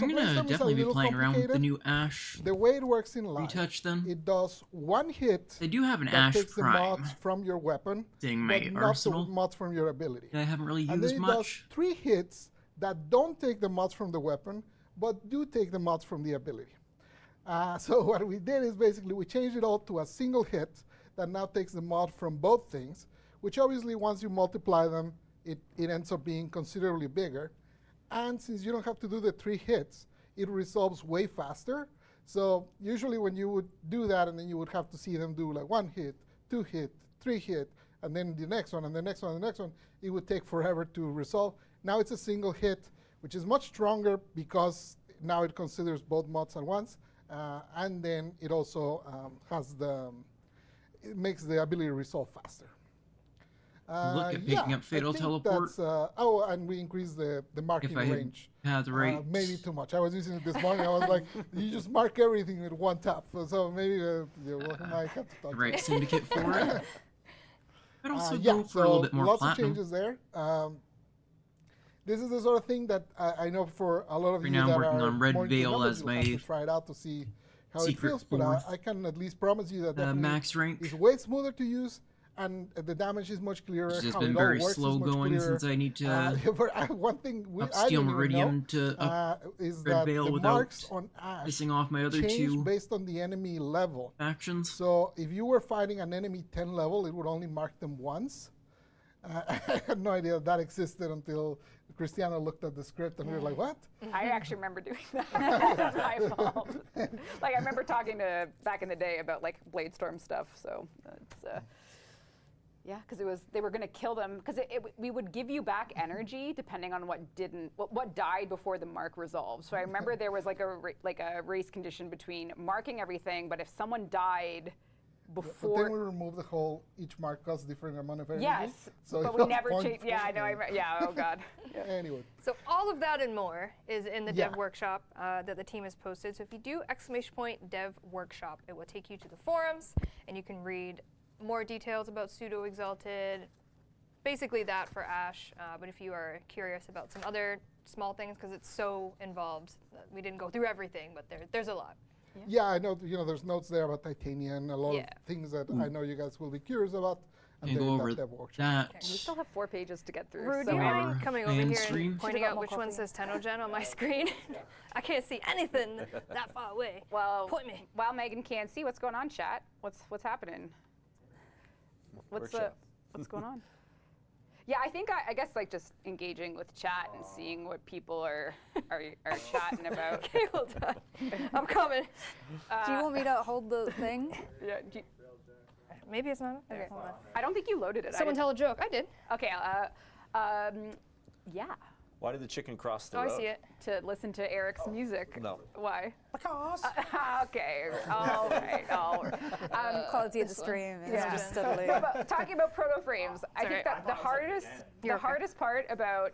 I'm gonna definitely be playing around with the new Ash The way it works in live, retouch then. it does one hit They do have an that Ash takes the Prime mods from your weapon, in my but not arsenal the mods from your ability. that I haven't really And then used it much. does 3 hits that don't take the mods from the weapon, but do take the mods from the ability. So what we did is basically we changed it all to a single hit that now takes the mod from both things, which obviously once you multiply them, it ends up being considerably bigger. And since you don't have to do the 3 hits, it resolves way faster. So usually when you would do that, and then you would have to see them do like 1 hit, 2 hit, 3 hit, and then the next one, and the next one, and the next one, it would take forever to resolve. Now it's a single hit, which is much stronger because now it considers both mods at once. And then it also it makes the ability to resolve faster. Look at picking up Fatal I think Teleport. that's, and we increase the marking If I range. had the right. Maybe too much. I was using it this morning. I was like, you just mark everything with 1 tap. So maybe I have to talk the right to syndicate for it. I'd also yeah, go for a little bit more lots platinum. of changes there. This is the sort of thing that I know for a lot of Right you now I'm that working are on Red more into Veil numbers, as you'll have my to try it out to see how it secret feels. But fourth. I can at least promise you that definitely max rank. it's way smoother to use, and the damage is much clearer. It's just how been it all very works slow is much going clearer. since I need to One thing I upscale didn't even Meridian know, to up is Red that Veil the without marks on Ash pissing off my other change 2 based on the enemy level. factions. So if you were fighting an enemy 10 level, it would only mark them once. I had no idea that existed until Cristiano looked at the script and we were like, what? I actually remember doing that. It's my fault. Like I remember talking to back in the day about like Bladestorm stuff. So it's yeah, because they were going to kill them because we would give you back energy depending on what died before the mark resolved. So I remember there was like a race condition between marking everything, but if someone died before. But then we remove the whole, each mark costs different amount of energy. Yes, so but we never changed. Yeah, I know. Yeah, oh God. Yeah. Anyway. So all of that and more is in the Yeah. dev workshop that the team has posted. So if you do !dev workshop, it will take you to the forums, and you can read more details about Pseudo Exalted, basically that for Ash. But if you are curious about some other small things, because it's so involved, we didn't go through everything, but there's a lot. Yeah, I know. There's notes there about Titania and a lot Yeah. of things that I know you guys will be curious about. and And they're go in over that dev workshop. that. We still have 4 pages to get through. Rue, do so you Our mind coming over fan here stream? and pointing Should've got out more which one coffee. says Tenogen on my screen? I can't see anything that far away. Well, Point me. while Megan can't see, what's going on, chat? What's happening? What's Workshop. what's going on? Yeah, I think I guess like just engaging with chat and seeing what people are chatting about. Okay, hold on. I'm coming. Do you want me to hold the thing? Yeah, Maybe it's not. Okay. Hold on. I don't think you loaded it. I Someone didn't- tell a joke. I did. Okay. Yeah. Why did the chicken cross the Oh, road? I see it. To listen to Eric's music. No. Why? Because. Okay. All right. Quality of the stream is Yeah. just steadily. No, but talking about proto frames, I Sorry. think that the hardest part about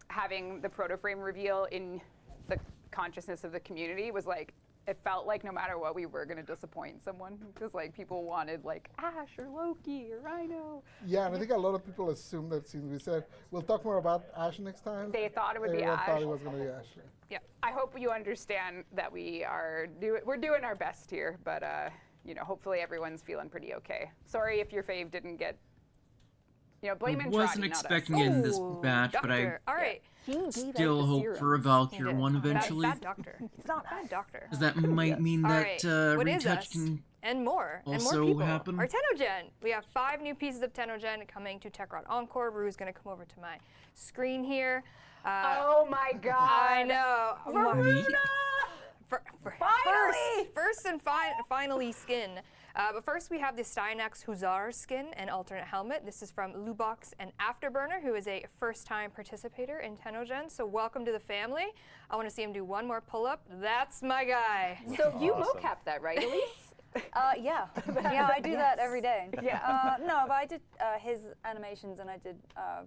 having the proto frame reveal in the consciousness of the community was like it felt like no matter what we were going to disappoint someone because like people wanted like Ash or Loki or Rhino. Yeah, and I think a lot of people assume that since we said we'll talk more about Ash next time, They thought it would be everyone thought Ash. it was going to be Ash. Yeah. I hope you understand that we're doing our best here, but hopefully everyone's feeling pretty okay. Sorry if your fave didn't get. Blame I Andrade, wasn't not us. expecting it in this batch, but I Doctor. All right. still hope for a Valkyr one eventually. Bad doctor. It's not bad doctor. Because that might mean All that right. What is retouch us? can And more. And more also people. happen. Our Tenogen. We have 5 new pieces of Tenogen coming to TechRod Encore. Rue's going to come over to my screen here. Oh my God! I know. Neat. Finally! First and finally skin. But first we have the Stynax Hussar skin and alternate helmet. This is from Lubox and Afterburner, who is a first-time participator in Tenogen. So welcome to the family. I want to see him do one more pull-up. That's my guy. So you Awesome. mocap that, right, Elise? Yeah. Yeah, I do that every day. Yeah. No, but I did his animations and I did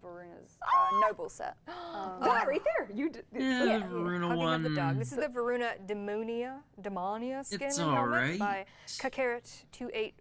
Varuna's Noble set. That right there. You did. Yeah, the Varuna Hugging one. of the dog. This is the Varuna Demonia skin It's and helmet alright. by Kakarot2812.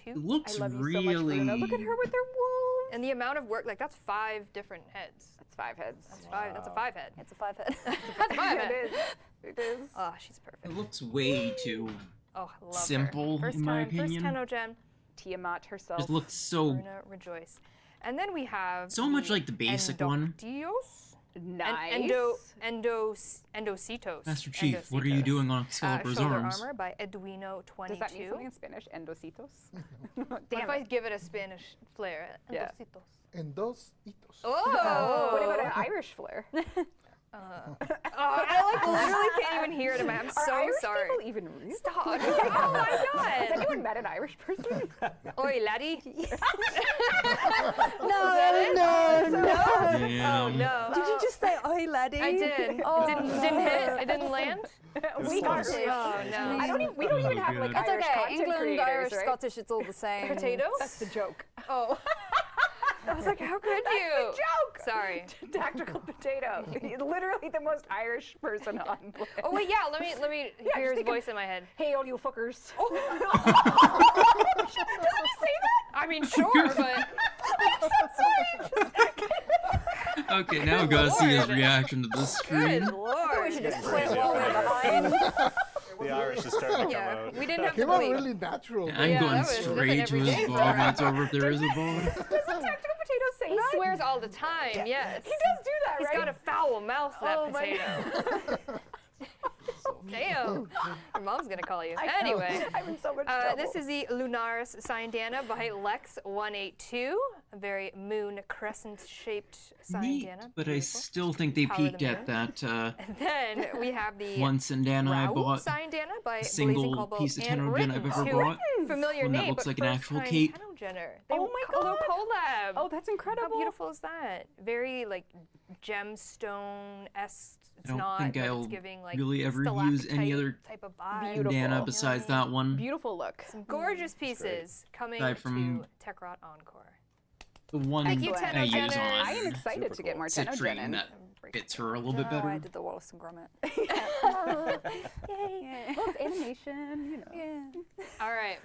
It looks I love you really. so much, Varuna. Look at her with her wolves. And the amount of work, like that's 5 different heads. That's 5 heads. That's a 5 head. It's a 5-head. That's a 5 head. It is. It is. Oh, she's perfect. It looks way too. Oh, I love Simple, her. First in my time, opinion. First Tenogen, Tiamat herself. Just looks so Varuna rejoice. And then we have so much like the basic one. Endoctios? nice. Endocitos. Master Chief, what are you doing on Excalibur's Shoulder arms? armor by Eduino22. Does that mean something in Spanish? Endocitos? What if I give it a Spanish flair? Yeah. Endocitos. En dos hitos. Oh! What about an Irish flair? Oh, I like literally can't even hear it in my. I'm Are so Irish sorry. people even real? Stop! Oh my Has God! anyone met an Irish person? Oi, laddie. No. Damn. No. Did you just say, "Oi, laddie"? I did. Oh, Didn't hit. It didn't land. we close. Scottish. Oh no. We don't even have Oh, like God. It's Irish okay. content England, creators, Irish, right? Scottish, it's all the same. Potatoes? That's the joke. Oh. I was like, how could you? That's the joke. Sorry. Tactical potato. Literally the most Irish person on planet. Oh wait, yeah. Let me Yeah, hear just his think of- voice in my head. Hey, all you fuckers. Doesn't he say that? I mean, sure, but Okay, now we gotta see his reaction to the good screen. lord. We should just quit while we're behind. The Irish is starting to come Yeah, out. we didn't have to Came out bleep. really natural. I'm Yeah, going that was straight to his everyday. ball. That's over if there is a ball. Does the tactical potato say He that? swears all the time. Yes. He does do that, He's right? got a foul mouth, that Oh, my potato. Damn. Your mom's gonna call you. I know. Anyway. I'm in so much trouble. This is the Lunaris Cyandana by Lex182. A very moon crescent-shaped Neat, Cyandana. but I Beautiful. still think they Power of the peaked at that And then we have the one Sandana I Raoul bought. Cyandana by A Blazing single Cobalt piece of and Tenogen I've Rittens, ever who- bought. Familiar One that name, looks but like an actual first-time cape. Tenogener. Oh my A little God. collab. Oh, that's incredible. How beautiful is that? Very like gemstone-esque. It's I don't not, think but I'll it's giving like really ever use any stalactite other type of vibe. Beautiful. Bandana You know besides what I mean? that one. Beautiful look. Some gorgeous pieces coming Aside from- to TechRot Encore. The one Thank you, I Tenogen. use on I am excited Super to get cool. more Tenogen Citrine in. that fits her a little bit No, I better. did the Wallace and Gromit. Yay. Well, it's animation, you know. Yeah. All right,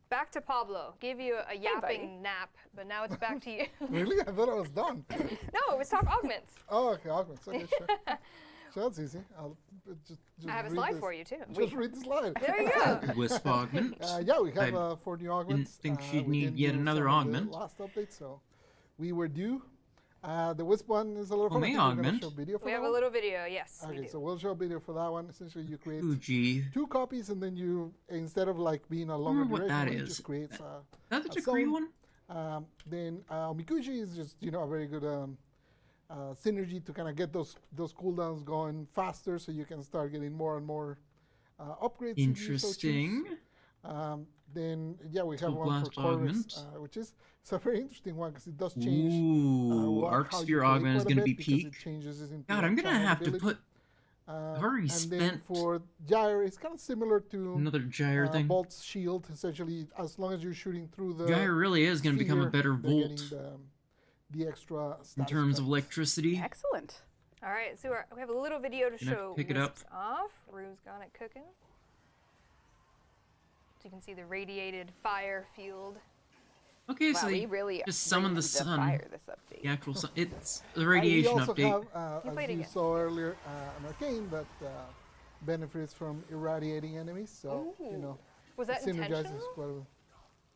back to Pablo. Gave you a yapping buddy. nap, but now it's back to you. Really? I thought I was done. No, it was talk augments. Oh, okay, augments. Okay, sure. So that's easy. I'll just I have a read slide this. for you too. Just read the slide. There you go. Wisp augment. Yeah, we have I 4 new augments. think she'd we need didn't yet do another some of the augment. last update, so we were due. The Wisp one is a little fun. I may think we're gonna augment. show a video for We that have a one. little video. Yes. we Okay, do. so we'll show a video for that one. Essentially, you create Fuji. 2 copies, and then you, instead of like being a longer what duration, that one, it is. just creates That's the a decree zone. one? Then Mikuji is just a very good synergy to kind of get those cooldowns going faster, so you can start getting more and more upgrades. if you so choose. Interesting. Then yeah, we have Two one for blast Corvus, augments. which is it's a very interesting one because it does change. Ooh, Arc how you Sphere play augment is quite a going to be bit because it peak. changes it into God, a I'm gonna channel have to ability. put. I've already And then spent for Gyre, it's kind of similar to another Gyre thing. Bolt's shield. Essentially, as long as you're shooting through the Gyre really is going to become a sphere, better they're getting Volt the extra in status terms of effects. electricity. Excellent. All right. So we have a little video to Gonna show pick it up. Wisps off. Rue's got it cooking. So you can see the radiated fire field. Okay, Wow, so we they really just summon the bring sun. fire this update. The actual sun. It's the We radiation also update. have, You as played you again. saw earlier, an arcane that benefits from irradiating enemies. So Was that it synergizes intentional? quite a bit.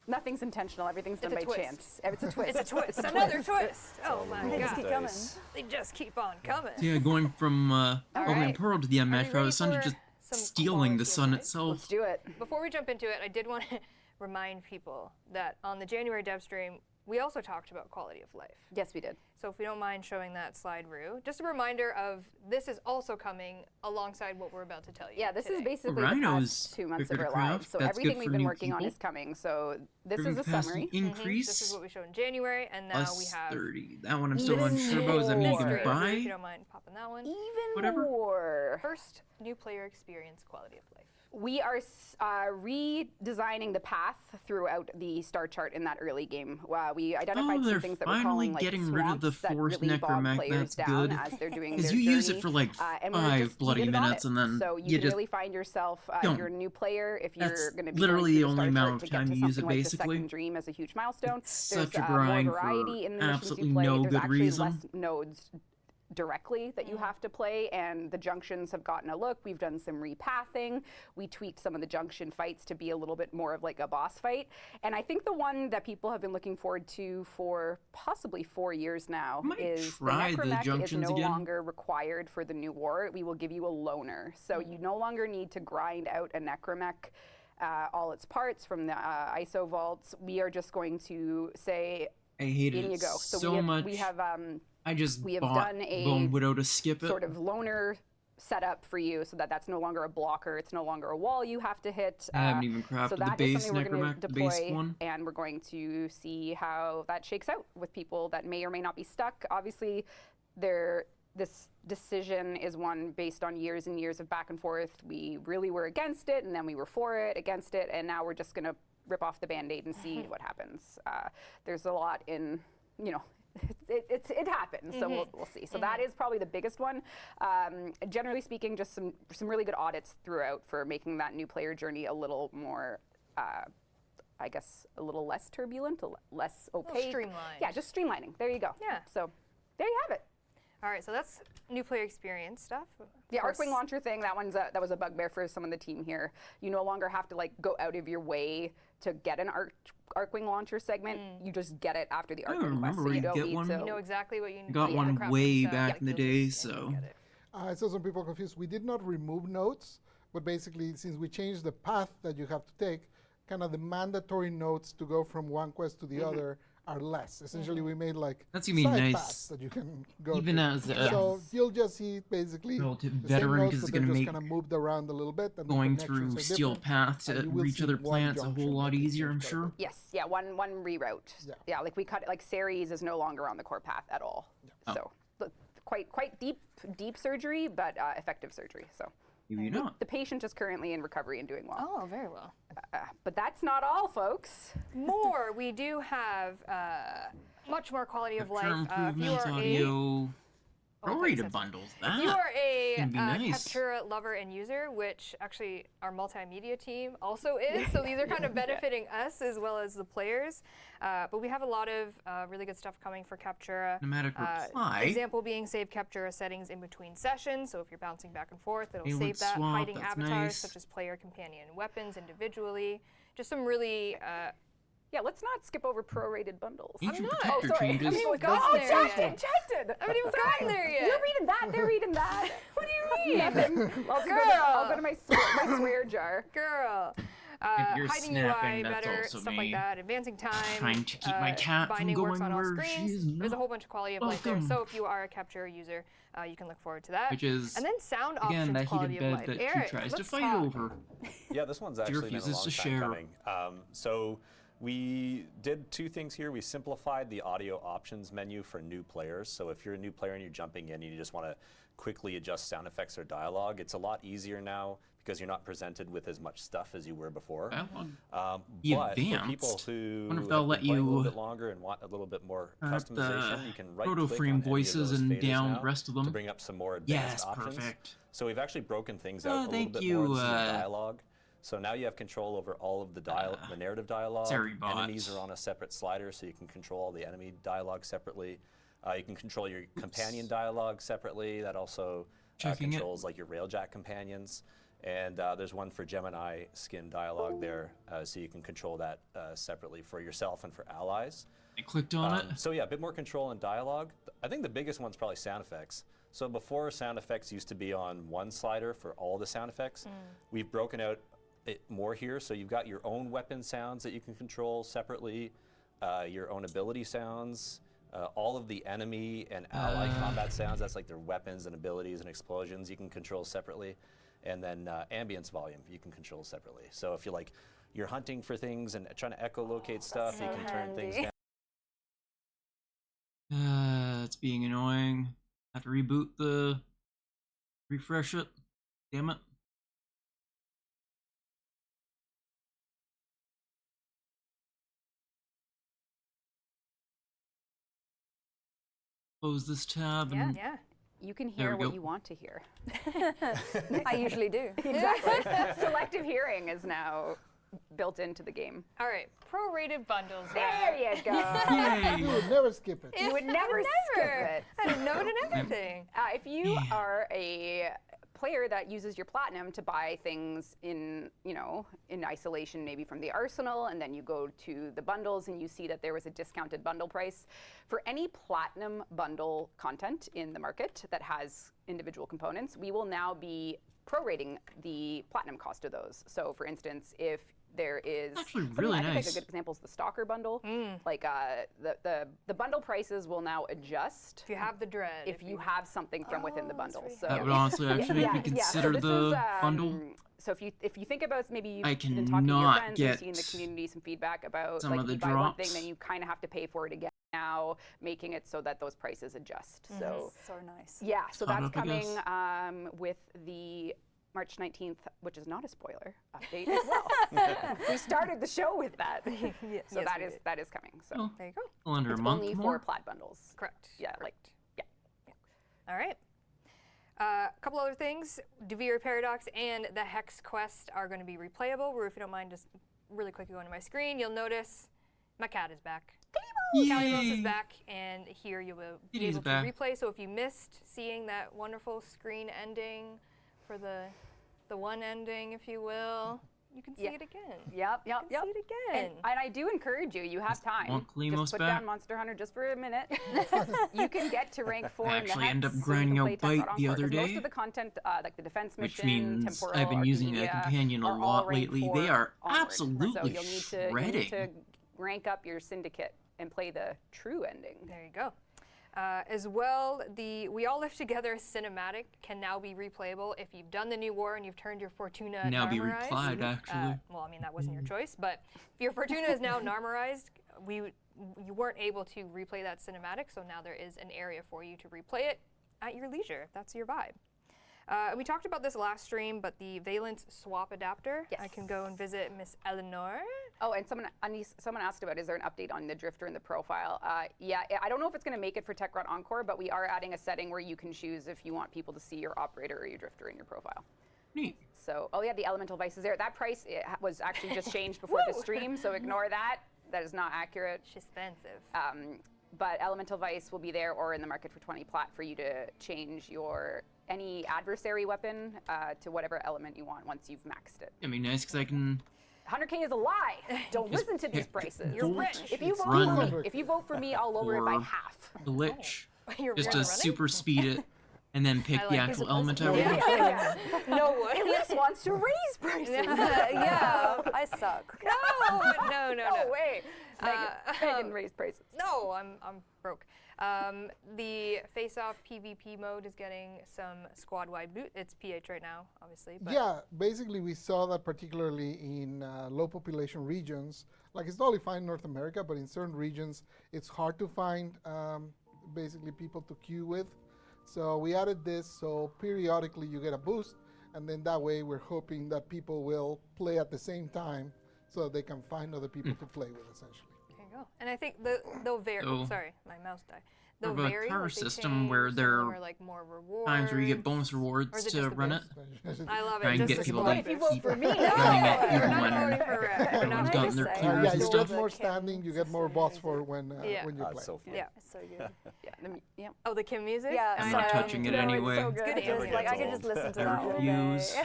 Nothing's intentional. Everything's done a by twist. chance. It's a twist. It's a twist. Another twist. Oh my They just god. keep coming. They just keep on coming. So yeah, going from Augment right. Pearl to the Are Unmatched we Power of ready the Sun to for just some stealing the quality of sun life? itself. Let's do it. Before we jump into it, I did want to remind people that on the January dev stream, we also talked about quality of life. Yes, we did. So if we don't mind showing that slide, Rue, just a reminder of this is also coming alongside what we're about to tell you. Yeah, this is today. basically the Rhino's past 2 months of quicker to our craft. lives. So That's everything good we've for been new working on people. is coming. So this Brewing is a capacity summary. increase. This is what we showed in January, and now we plus have 30. That one I'm still Even unsure about. Does that mean you more. can Rue, if buy? you don't mind popping that one. Even Whatever. more. First, new player experience, quality of life. We are redesigning the path throughout the star chart in that early game. We identified they're some things that we're finally calling like getting rid of the swamps that forced really bog necromech. players That's down good. as they're doing their Because you use it journey. for like And we're 5 just- you bloody get it on minutes it. and then so you you can just really find yourself, don't. if you're a new player, if you're That's going to be literally going the through only star amount chart of to get time to you use something it, like the basically. second dream as a huge milestone. It's There's such a grind more variety for in the missions absolutely you play. no There's good actually reason. less nodes directly that you have to play, and the junctions have gotten a look. We've done some repathing. We tweaked some of the junction fights to be a little bit more of like a boss fight. And I think the one that people have been looking forward to for possibly 4 years now might is the try the necromech is junctions no again. longer required for the new war. We will give you a loner. So you no longer need to grind out a necromech all its parts from the ISO vaults. We are just going to say, I hate in it you go. So so much. we have I just we have bought done a Bone Widow to skip it. sort of loner setup for you, so that that's no longer a blocker. It's no longer a wall you have to hit. I haven't even crafted so the that is base something we're going necromech, to the base deploy, one. and we're going to see how that shakes out with people that may or may not be stuck. Obviously, this decision is one based on years and years of back and forth. We really were against it, and then we were for it, against it, and now we're just going to rip off the Band-Aid and see what happens. There's a lot in, it happens, so we'll see. So that is probably the biggest one. Generally speaking, just some really good audits throughout for making that new player journey a little more, I guess, a little less turbulent, less opaque. streamlined. Yeah, just streamlining. There you go. Yeah. So there you have it. All right, so that's new player experience stuff. The Of course- Arcwing launcher thing, that was a bugbear for some of the team here. You no longer have to like go out of your way to get an Arcwing launcher segment. You just get it after the I don't Arcwing quest. remember So where you you don't get need one. to. You know exactly what you need. Got the one crafting way stuff, back like in the you'll day, just- and you'll so- get it. I saw some people confused. We did not remove notes, but basically, since we changed the path that you have to take, kind of the mandatory notes to go from one quest to the other are less. Essentially, we made like That's gonna be side nice. paths that you can go Even to. as a So you'll just see basically relative the veteran, same 'cause notes, it's but they're gonna just make kind of moved around a little bit. And the going connections through are steel different, paths and to you will reach see other one planets a junction whole lot that easier, I'm contains quite a sure. bit. Yes, yeah, one reroute. Yeah. Yeah, like we cut it. Like Ceres is no longer on the core path at all. Oh. So quite deep surgery, but effective surgery. So. Maybe not. The patient is currently in recovery and doing well. Oh, very well. But that's not all, folks. More, we do have much more quality of life. Temperature If you improvements, are a audio. Prorated bundles. If you are a can be nice. Captura lover and user, which actually our multimedia team also is, so these are kind of benefiting us as well as the players. But we have a lot of really good stuff coming for Captura. Cinematic reply. Example being save Captura settings in between sessions. So if you're bouncing back and forth, it'll Valence save that. swap, Hiding that's avatars nice. such as player, companion, and weapons individually. Just some really Yeah, let's not skip over prorated bundles. Ancient not. Protector sorry. changes. haven't even Oh, gotten there yet. checked. I haven't even gotten there yet. You're reading that, they're reading that. What do you mean? Girl. I'll go to my swear jar. Girl. If you're Hiding snapping, UI that's better, also stuff me. like that. Advancing time. Trying to keep my cat from binding works going on all where screens. she is There's a not whole bunch of quality of life there. welcome. So if you are a Captura user, you can look forward to that. Which is, and then sound again, options that quality heated of bed life. that Eric, she tries to let's fight talk. over. Yeah, this one's actually been a refuses long to time share. coming. So we did two things here. We simplified the audio options menu for new players. So if you're a new player and you're jumping in and you just want to quickly adjust sound effects or dialogue, it's a lot easier now because you're not presented with as much stuff as you were before. The But for people advanced. who Wonder if have they'll been let playing a little you bit longer and want a little bit more have customization, the you can right-click on proto-frame any of voices those and faders down now the rest of to them. bring up some more advanced Yes, options. perfect. So we've actually broken things Oh, out a little thank bit you, more. This is in dialogue. So now you have control over all of the the narrative dialogue. Sorry, bots. Enemies are on a separate slider, so you can control all the enemy dialogue separately. You can control your companion dialogue separately. That also Checking it. controls like your railjack companions. And there's one for Gemini skin dialogue there, so you can control that separately for yourself and for allies. I clicked on it. So yeah, a bit more control in dialogue. I think the biggest one's probably sound effects. So before, sound effects used to be on one slider for all the sound effects. We've broken out it more here, so you've got your own weapon sounds that you can control separately, your own ability sounds, all of the enemy and ally combat sounds, that's like their weapons and abilities and explosions, you can control separately. And then ambience volume you can control separately. So if you're hunting for things and trying to echolocate stuff, you can turn things down. It's being annoying. Have to refresh it. Damn it. Close this tab and Yeah. You can There hear we what go. you want to hear. I usually do. Exactly. Selective hearing is now built into the game. All right, prorated bundles. There you go. You would never skip it. You would never skip it. I didn't know it and everything. If you are a player that uses your platinum to buy things in isolation, maybe from the arsenal, and then you go to the bundles and you see that there was a discounted bundle price for any platinum bundle content in the market that has individual components, we will now be prorating the platinum cost of those. So for instance, if there is Actually something really I think nice. like a good example is the Stalker bundle. Like the bundle prices will now adjust If you have the dread. if you have something from within the bundle. So that would honestly actually make me so consider this the is, bundle. So if you think about maybe you've I been talking to your cannot friends, you've seen in get the community some feedback about some like of if the you buy one thing, drops. then you kind of have to pay for it again now, making it so that those prices adjust. So So nice. yeah, so Caught that's up, I coming guess. with the March 19th, which is not a spoiler, update as well. We started the show with that. So Yes, that we is did. that is coming. So Oh. There you go. Well, under it's a month only more. for plat bundles. Correct. Yeah, like All right. A couple other things. Devere Paradox and the Hex Quest are going to be replayable. Or if you don't mind, just really quickly going to my screen, you'll notice my cat is back. Calimos is Yay! back, and here you will be Kitty's able to back. replay. So if you missed seeing that wonderful screen ending for the one ending, if you will, you can see Yeah. it again. Yep. You can see it again. And I do encourage you. You have time. want Kalimos Just put back? down Monster Hunter just for a minute. You can get to rank 4 I in the actually Hex, end up so you grinding can out play Tech Bite Out the Encore, other 'cause Most day, of the content, like the defense which mission, means temporal, I've been using that Arcadia, companion a are all lot rank lately. 4 They are onward. absolutely So you'll need to shredding. rank up your syndicate and play the true ending. There you go. As well, the We All Live Together cinematic can now be replayable if you've done the new war and you've turned your Fortuna Now be Narmerized. replied, actually. Well, I mean, that wasn't your choice, but if your Fortuna is now Narmerized, you weren't able to replay that cinematic, so now there is an area for you to replay it at your leisure, if that's your vibe. We talked about this last stream, but the Valence swap adapter, I can go and visit Miss Eleanor Oh, and someone asked about, is there an update on the drifter in the profile? Yeah, I don't know if it's going to make it for TechRot Encore, but we are adding a setting where you can choose if you want people to see your operator or your drifter in your profile. Neat. So, oh yeah, the elemental vice is there. That price was actually just changed before the stream, so ignore that. That is not accurate. It's expensive. But elemental vice will be there or in the market for 20 plat for you to change any adversary weapon to whatever element you want once you've maxed it. I mean, nice because I can. 100K is a lie. Don't listen to these prices. You're rich. If you vote Run for me, I'll lower it by or half. glitch. You're Just to running? super speed it, and then pick I the like actual his element I opposite. want. Yeah. No one. Elise wants to raise prices. Yeah, I suck. No No way. Uh, Megan raised prices. No, I'm broke. The face-off PvP mode is getting some squad-wide boot. It's PH right now, obviously. But Yeah, basically we saw that particularly in low population regions. Like it's totally fine in North America, but in certain regions it's hard to find basically people to queue with. So we added this so periodically you get a boost, and then that way we're hoping that people will play at the same time so that they can find other people to play with essentially. there you go. And I think they'll vary. So- Sorry, my mouse died. Or They'll a vary. car like they system where change, there some are are like more rewards. Times where you get bonus Or rewards is it to just the run it. boost? I love it. Try and just get the people boost. to If you vote keep for me, running it We're even not when voting for Red. We're everyone's not gotten voting their for clears Red. Yeah, and you stuff. get more standing, you get more bots for when Yeah. when you play. So fun. Yeah. It's so good. Yeah. Oh, the Kim music? Yeah, I'm I not know. touching it No, it's anyway. so good. Good Just, answer. like I could old. just listen to I that all refuse. day.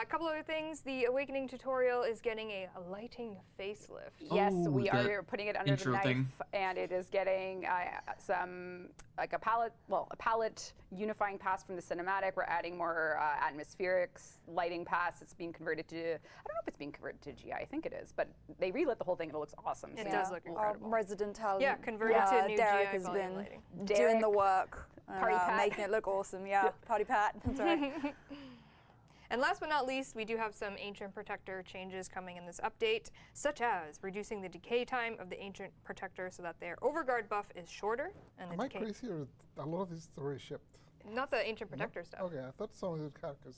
A couple other things. The Awakening tutorial is getting a lighting facelift. Yes, Oh, we the are putting it under the intro knife, thing. and it is getting some like a palette unifying pass from the cinematic. We're adding more atmospherics lighting pass. It's being converted to, I don't know if it's being converted to GI. I think it is, but they relit the whole thing and it looks awesome. It So does look incredible. Resident talent. Yeah, converted to new Derek GI has volume been lighting. doing Derek, the work, Party Pat. making it look awesome. Yeah, Party Pat. That's right. And last but not least, we do have some Ancient Protector changes coming in this update, such as reducing the decay time of the Ancient Protector so that their Overguard buff is shorter. And Am the I decay, crazy or a lot of this is already shipped? not the Ancient Protector stuff. Okay, I thought some of it had because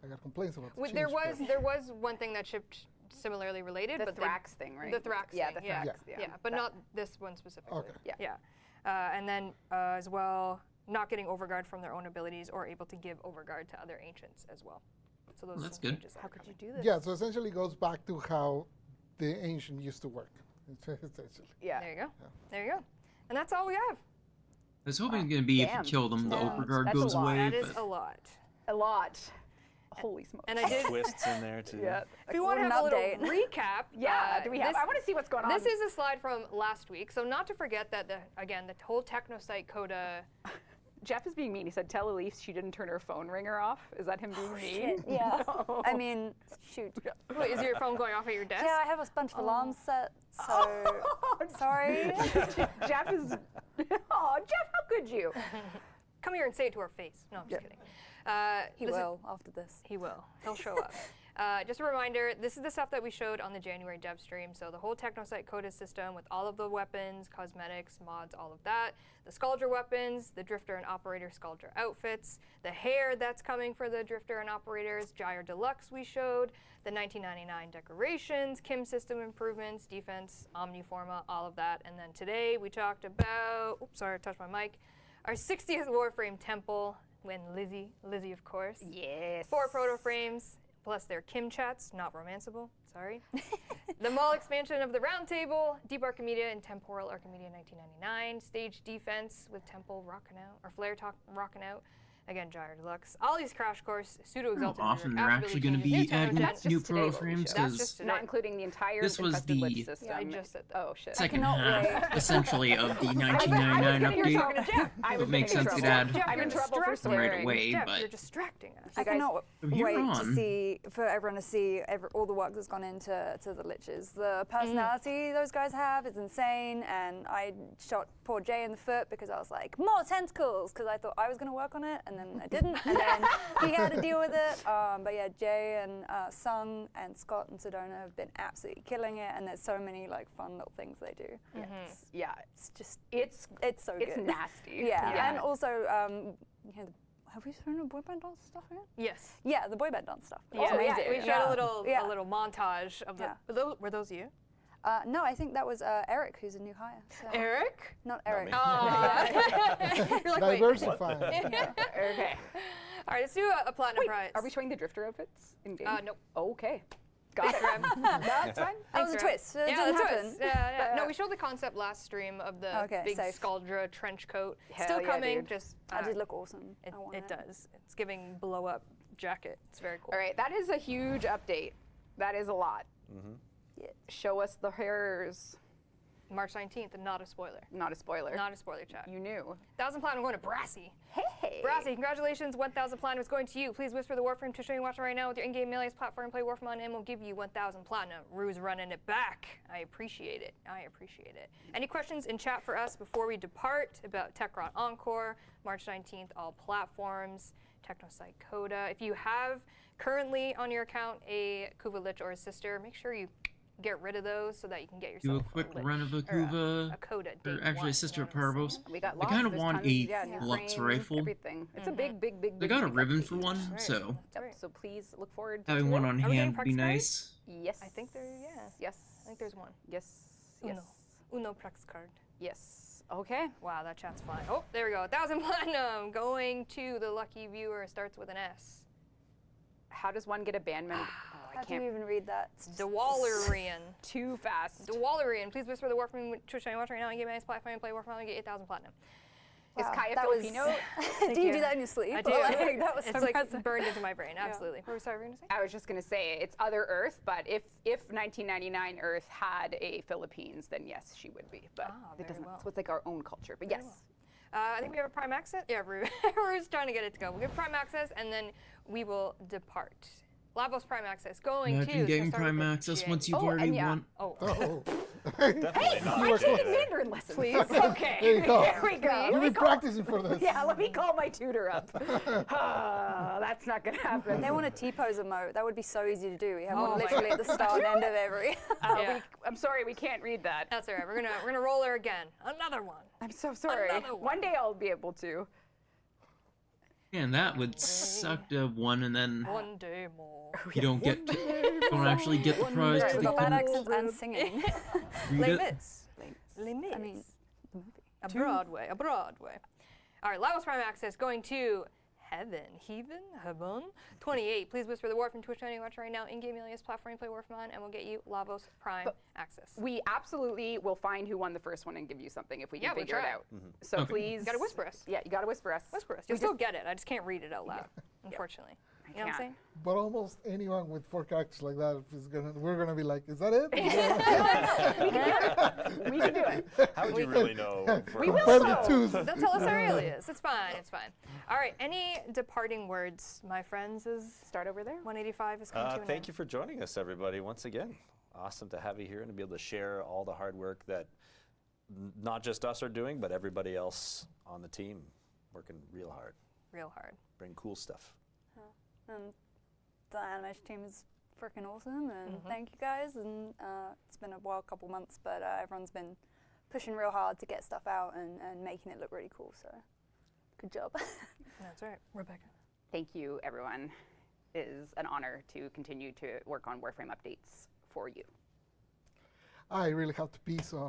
I got complaints about the There change, but- there was one thing that shipped similarly related, the but Thrax thing, right? the Thrax yeah, thing, the yeah. Thrax, yeah, but That- not this one specifically. Okay. Yeah. And then as well, not getting Overguard from their own abilities or able to give Overguard to other Ancients as well. So those are That's some good. changes. How could you do this? Yeah, so essentially it goes back to how the ancient used to work. Essentially. Yeah. There you go. There you go. And that's all we have. I was hoping it's going to be if you Damn. kill them, the Yeah. overguard That's a goes lot. away. That is but a lot. A lot. Holy smokes. And I did. Twists in there too. Yeah. If you want to An have a little update. recap, Yeah. Do we have? this- I want to see what's going on. This is a slide from last week, so not to forget that the whole TechnoSite Coda. Jeff is being mean. He said, "Tell Elise she didn't turn her phone ringer off." Is that him being mean? Yeah. No. I mean, shoot. Wait, is your phone going off at your desk? Yeah, I have a bunch of alarms set, so sorry. Jeff is. Oh, Jeff, how could you? Come here and say it to our face. No, I'm just kidding. He this is- will after this. He will. He'll show up. Just a reminder, this is the stuff that we showed on the January dev stream. So the whole TechnoSite Coda system with all of the weapons, cosmetics, mods, all of that. The Skuldra weapons, the Drifter and Operator Skuldra outfits, the hair that's coming for the Drifter and Operators, Gyre Deluxe we showed, the 1999 decorations, Kim system improvements, defense, Omniforma, all of that. And then today we talked about, oops, sorry, I touched my mic, our 60th Warframe Temple, when Lizzie of course. Yes. 4 proto frames, plus their Kim chats, not romanceable, sorry. The Maul expansion of the Round Table, Deep Archimedia and Temporal Archimedia 1999, Stage Defense with Temple rocking out, or Flare Talk rocking out. Again, Gyre Deluxe. Ollie's Crash Course, Pseudo how Exalted. often Rework they're after actually the going to changes. be New Techno adding Gen. That's new just today pro what we frames showed. That's because just today. Not including the entire This was infested witch the system. I just said that. Oh shit. second cannot half, wait. essentially, of the I was 1999 getting in trouble. update. Jeff. I It was makes getting in sense to trouble. add Jeff, I'm in you're trouble for distracting. right swearing. away, Jeff, but you're distracting us. I cannot From here wait to on- see for everyone to see all the work that's gone into the liches. The personality those guys have is insane, and I shot poor Jay in the foot because I was like, more tentacles, because I thought I was going to work on it, and then I didn't, and then he had to deal with it. But yeah, Jay and Sung and Scott and Sedona have been absolutely killing it, and there's so many like fun little things they do. Yeah. It's just It's it's so it's good. nasty. Yeah, and also you know, have we shown the boy band dance stuff again? Yes. Yeah, the boy band dance stuff. It's Yeah, amazing. we showed a little montage of the. Yeah. Were those you? No, I think that was Eric, who's a new hire. So. Eric? Not Eric. me. You're like, wait. Diversifying. Okay. All right, let's do a platinum Wait, prize. are we showing the drifter outfits in game? Nope. Okay. Got it. That's fine. That was a Thanks, twist. So it yeah, didn't that's happen. twist. Yeah. But, No, we showed the concept last stream of the Okay, big safe. Scaldra trench coat. Hell Still yeah, coming. dude. Just That did look awesome. It, I want it does. It's giving blow up jacket. It's very cool. All right, that is a huge update. That is a lot. Yeah. Show us the hairs. March 19th, and not a spoiler. Not a spoiler. Not a spoiler, chat. You knew. 1,000 platinum going to Brassy. Hey. Brassy, congratulations. 1,000 platinum is going to you. Please whisper the Warframe to show you watching right now with your in-game alias platform. Play Warframe on, and we'll give you 1,000 platinum. Rue's running it back. I appreciate it. I appreciate it. Any questions in chat for us before we depart about Techron Encore, March 19th, all platforms, Technosite Coda. If you have currently on your account a Kuva Lich or a sister, make sure you get rid of those so that you can get yourself Do a quick Lich run of a or Kuva, a Coda. or day actually one, a sister you of know what I'm Parvos. saying? We got I lots. kinda There's want tons, a new Lux frames, rifle. Everything. It's a big, big, big. They got a big ribbon update. for one, Right. so Yep, so please look forward to having one on Are we getting hand would be Prex cards? nice. Yes. I think there, yeah. Yes. I think there's one. Yes. Yes. Uno Prex card. Yes. Okay. Wow, that chat's flying. Oh, there we go. 1,000 platinum going to the lucky viewer. Starts with an S. How does one get abandonment? Oh, I How do you can't. even read that? It's just- Dewallerian. Too fast. Dewallerian. Please whisper the Warframe Twitch channel watch right now and get my platform and play Warframe and get 8,000 platinum. Is Wow, Kaya that was- Filipino? do you do that in your sleep? I do. Or like, that was it's impressive. like burned into my brain. Absolutely. What was I going to say? I was just gonna say it's other Earth, but if 1999 Earth had a Philippines, then yes, she would be. But Ah, it very doesn't. well. So it's like our own culture. But yes. I think we have a prime access. Yeah, we're just trying to get it to go. We'll get prime access and then we will depart. Lavos prime access going Imagine to. getting start prime with the access J. once you've Oh, and already yeah. won. Oh. Oh, Definitely not. I'm Jay taking there. Mandarin lessons. Please. Okay. There you go. There we go. You've been practicing for this. Yeah, let me call my tutor up. That's not gonna happen. They want a T-pose emote. That would be so easy to do. We have Oh one my literally at the start and end of every. Yeah. I'm sorry, we can't read that. That's all right. We're gonna roll her again. Another one. I'm so sorry. Another one. One day I'll be able to. And that would suck to have won, and then One day more. you don't get, don't actually get the prize Right, till with the the bad end. accents and singing. Les Read it. Mis. Les Mis. I mean, a Broadway. A Broadway. All right, Lavos Prime Access going to Heaven. 28. Please whisper the Warframe Twitch channel you watch right now. In-game alias platform play Warframe on, and we'll get you Lavos Prime Access. We absolutely will find who won the first one and give you something if we can Yeah, we'll figure it try. out. So Okay. please. You gotta whisper us. Yeah, you gotta whisper us. Whisper us. You'll still get it. I just can't read it out loud, unfortunately. You know what I'm saying? But almost anyone with 4 characters like that is we're gonna be like, is that it? We can do it. How would you really know? We will Compared to know. twos. They'll tell us our alias. It's fine. It's fine. All right. Any departing words, my friends? Is Start over there. 185 is coming to an Thank end. you for joining us, everybody, once again. Awesome to have you here and to be able to share all the hard work that not just us are doing, but everybody else on the team working real hard. Real hard. Bring cool stuff. and the animation team is freaking awesome, and thank you guys. And it's been a wild couple months, but everyone's been pushing real hard to get stuff out and making it look really cool. So, good job. That's right, Rebecca. Thank you, everyone. It is an honor to continue to work on Warframe updates for you. I really have to pee, so.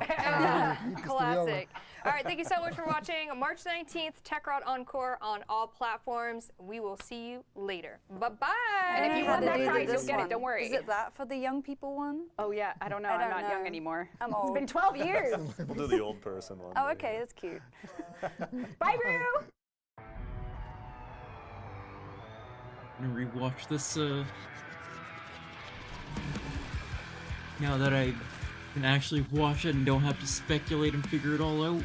Classic. All right, thank you so much for watching. March 19th, TechRod Encore on all platforms. We will see you later. Bye-bye. And if you How want to that do prize, this you'll get one. it. Don't worry. Is it that for the young people one? Oh yeah, I don't know. I I'm don't not young know. anymore. I'm It's old. been 12 years. We'll do the old person one. Oh, later. okay, that's cute. Bye, Brew. I'm gonna rewatch this, now that I can actually watch it and don't have to speculate and figure it all out.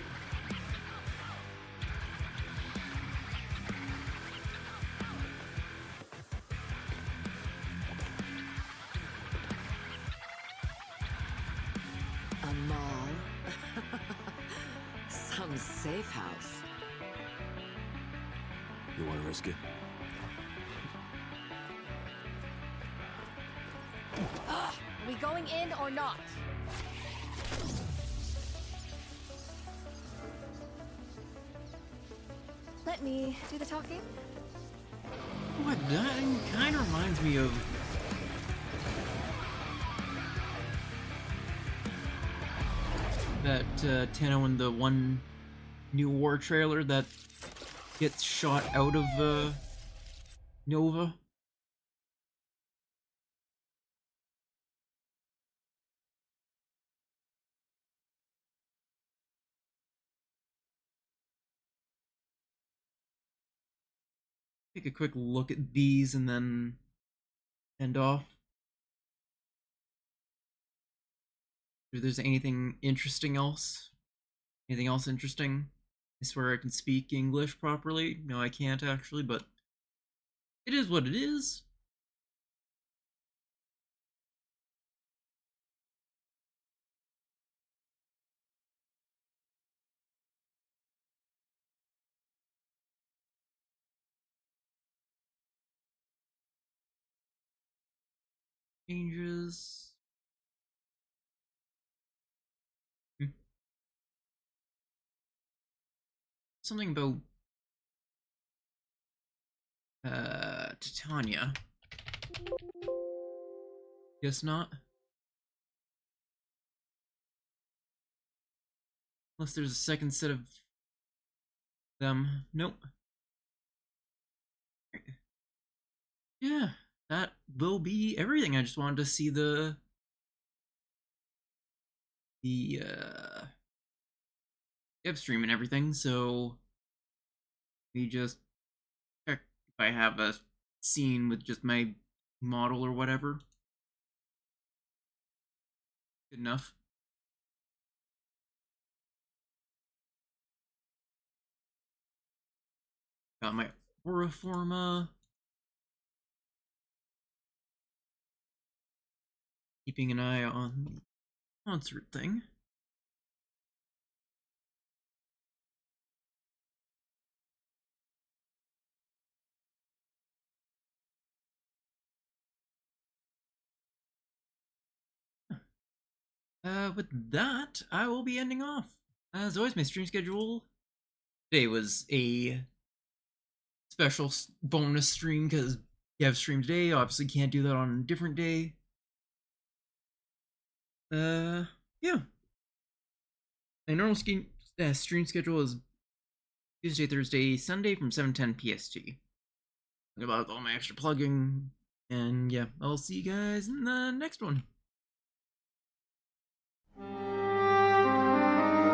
A mall. Some safe house. You want to risk it? Are we going in or not? Let me do the talking. What, that kind of reminds me of that Tenno in the one new war trailer that gets shot out of Nova. Take a quick look at these and then end off. If there's anything interesting else. Anything else interesting? I swear I can speak English properly. No, I can't actually, but it is what it is. Changes. Something about Titania. Guess not. Unless there's a second set of them. Nope. Yeah, that will be everything. I just wanted to see the dev stream and everything, so we just check if I have a scene with just my model or whatever. Good enough. Got my aura forma. Keeping an eye on the concert thing. With that, I will be ending off. As always, my stream schedule today was a special bonus stream because you have stream today. Obviously, can't do that on a different day. Yeah. My normal stream schedule is Tuesday, Thursday, Sunday from 7:10 PST. About all my extra plugging, and yeah, I'll see you guys in the next one.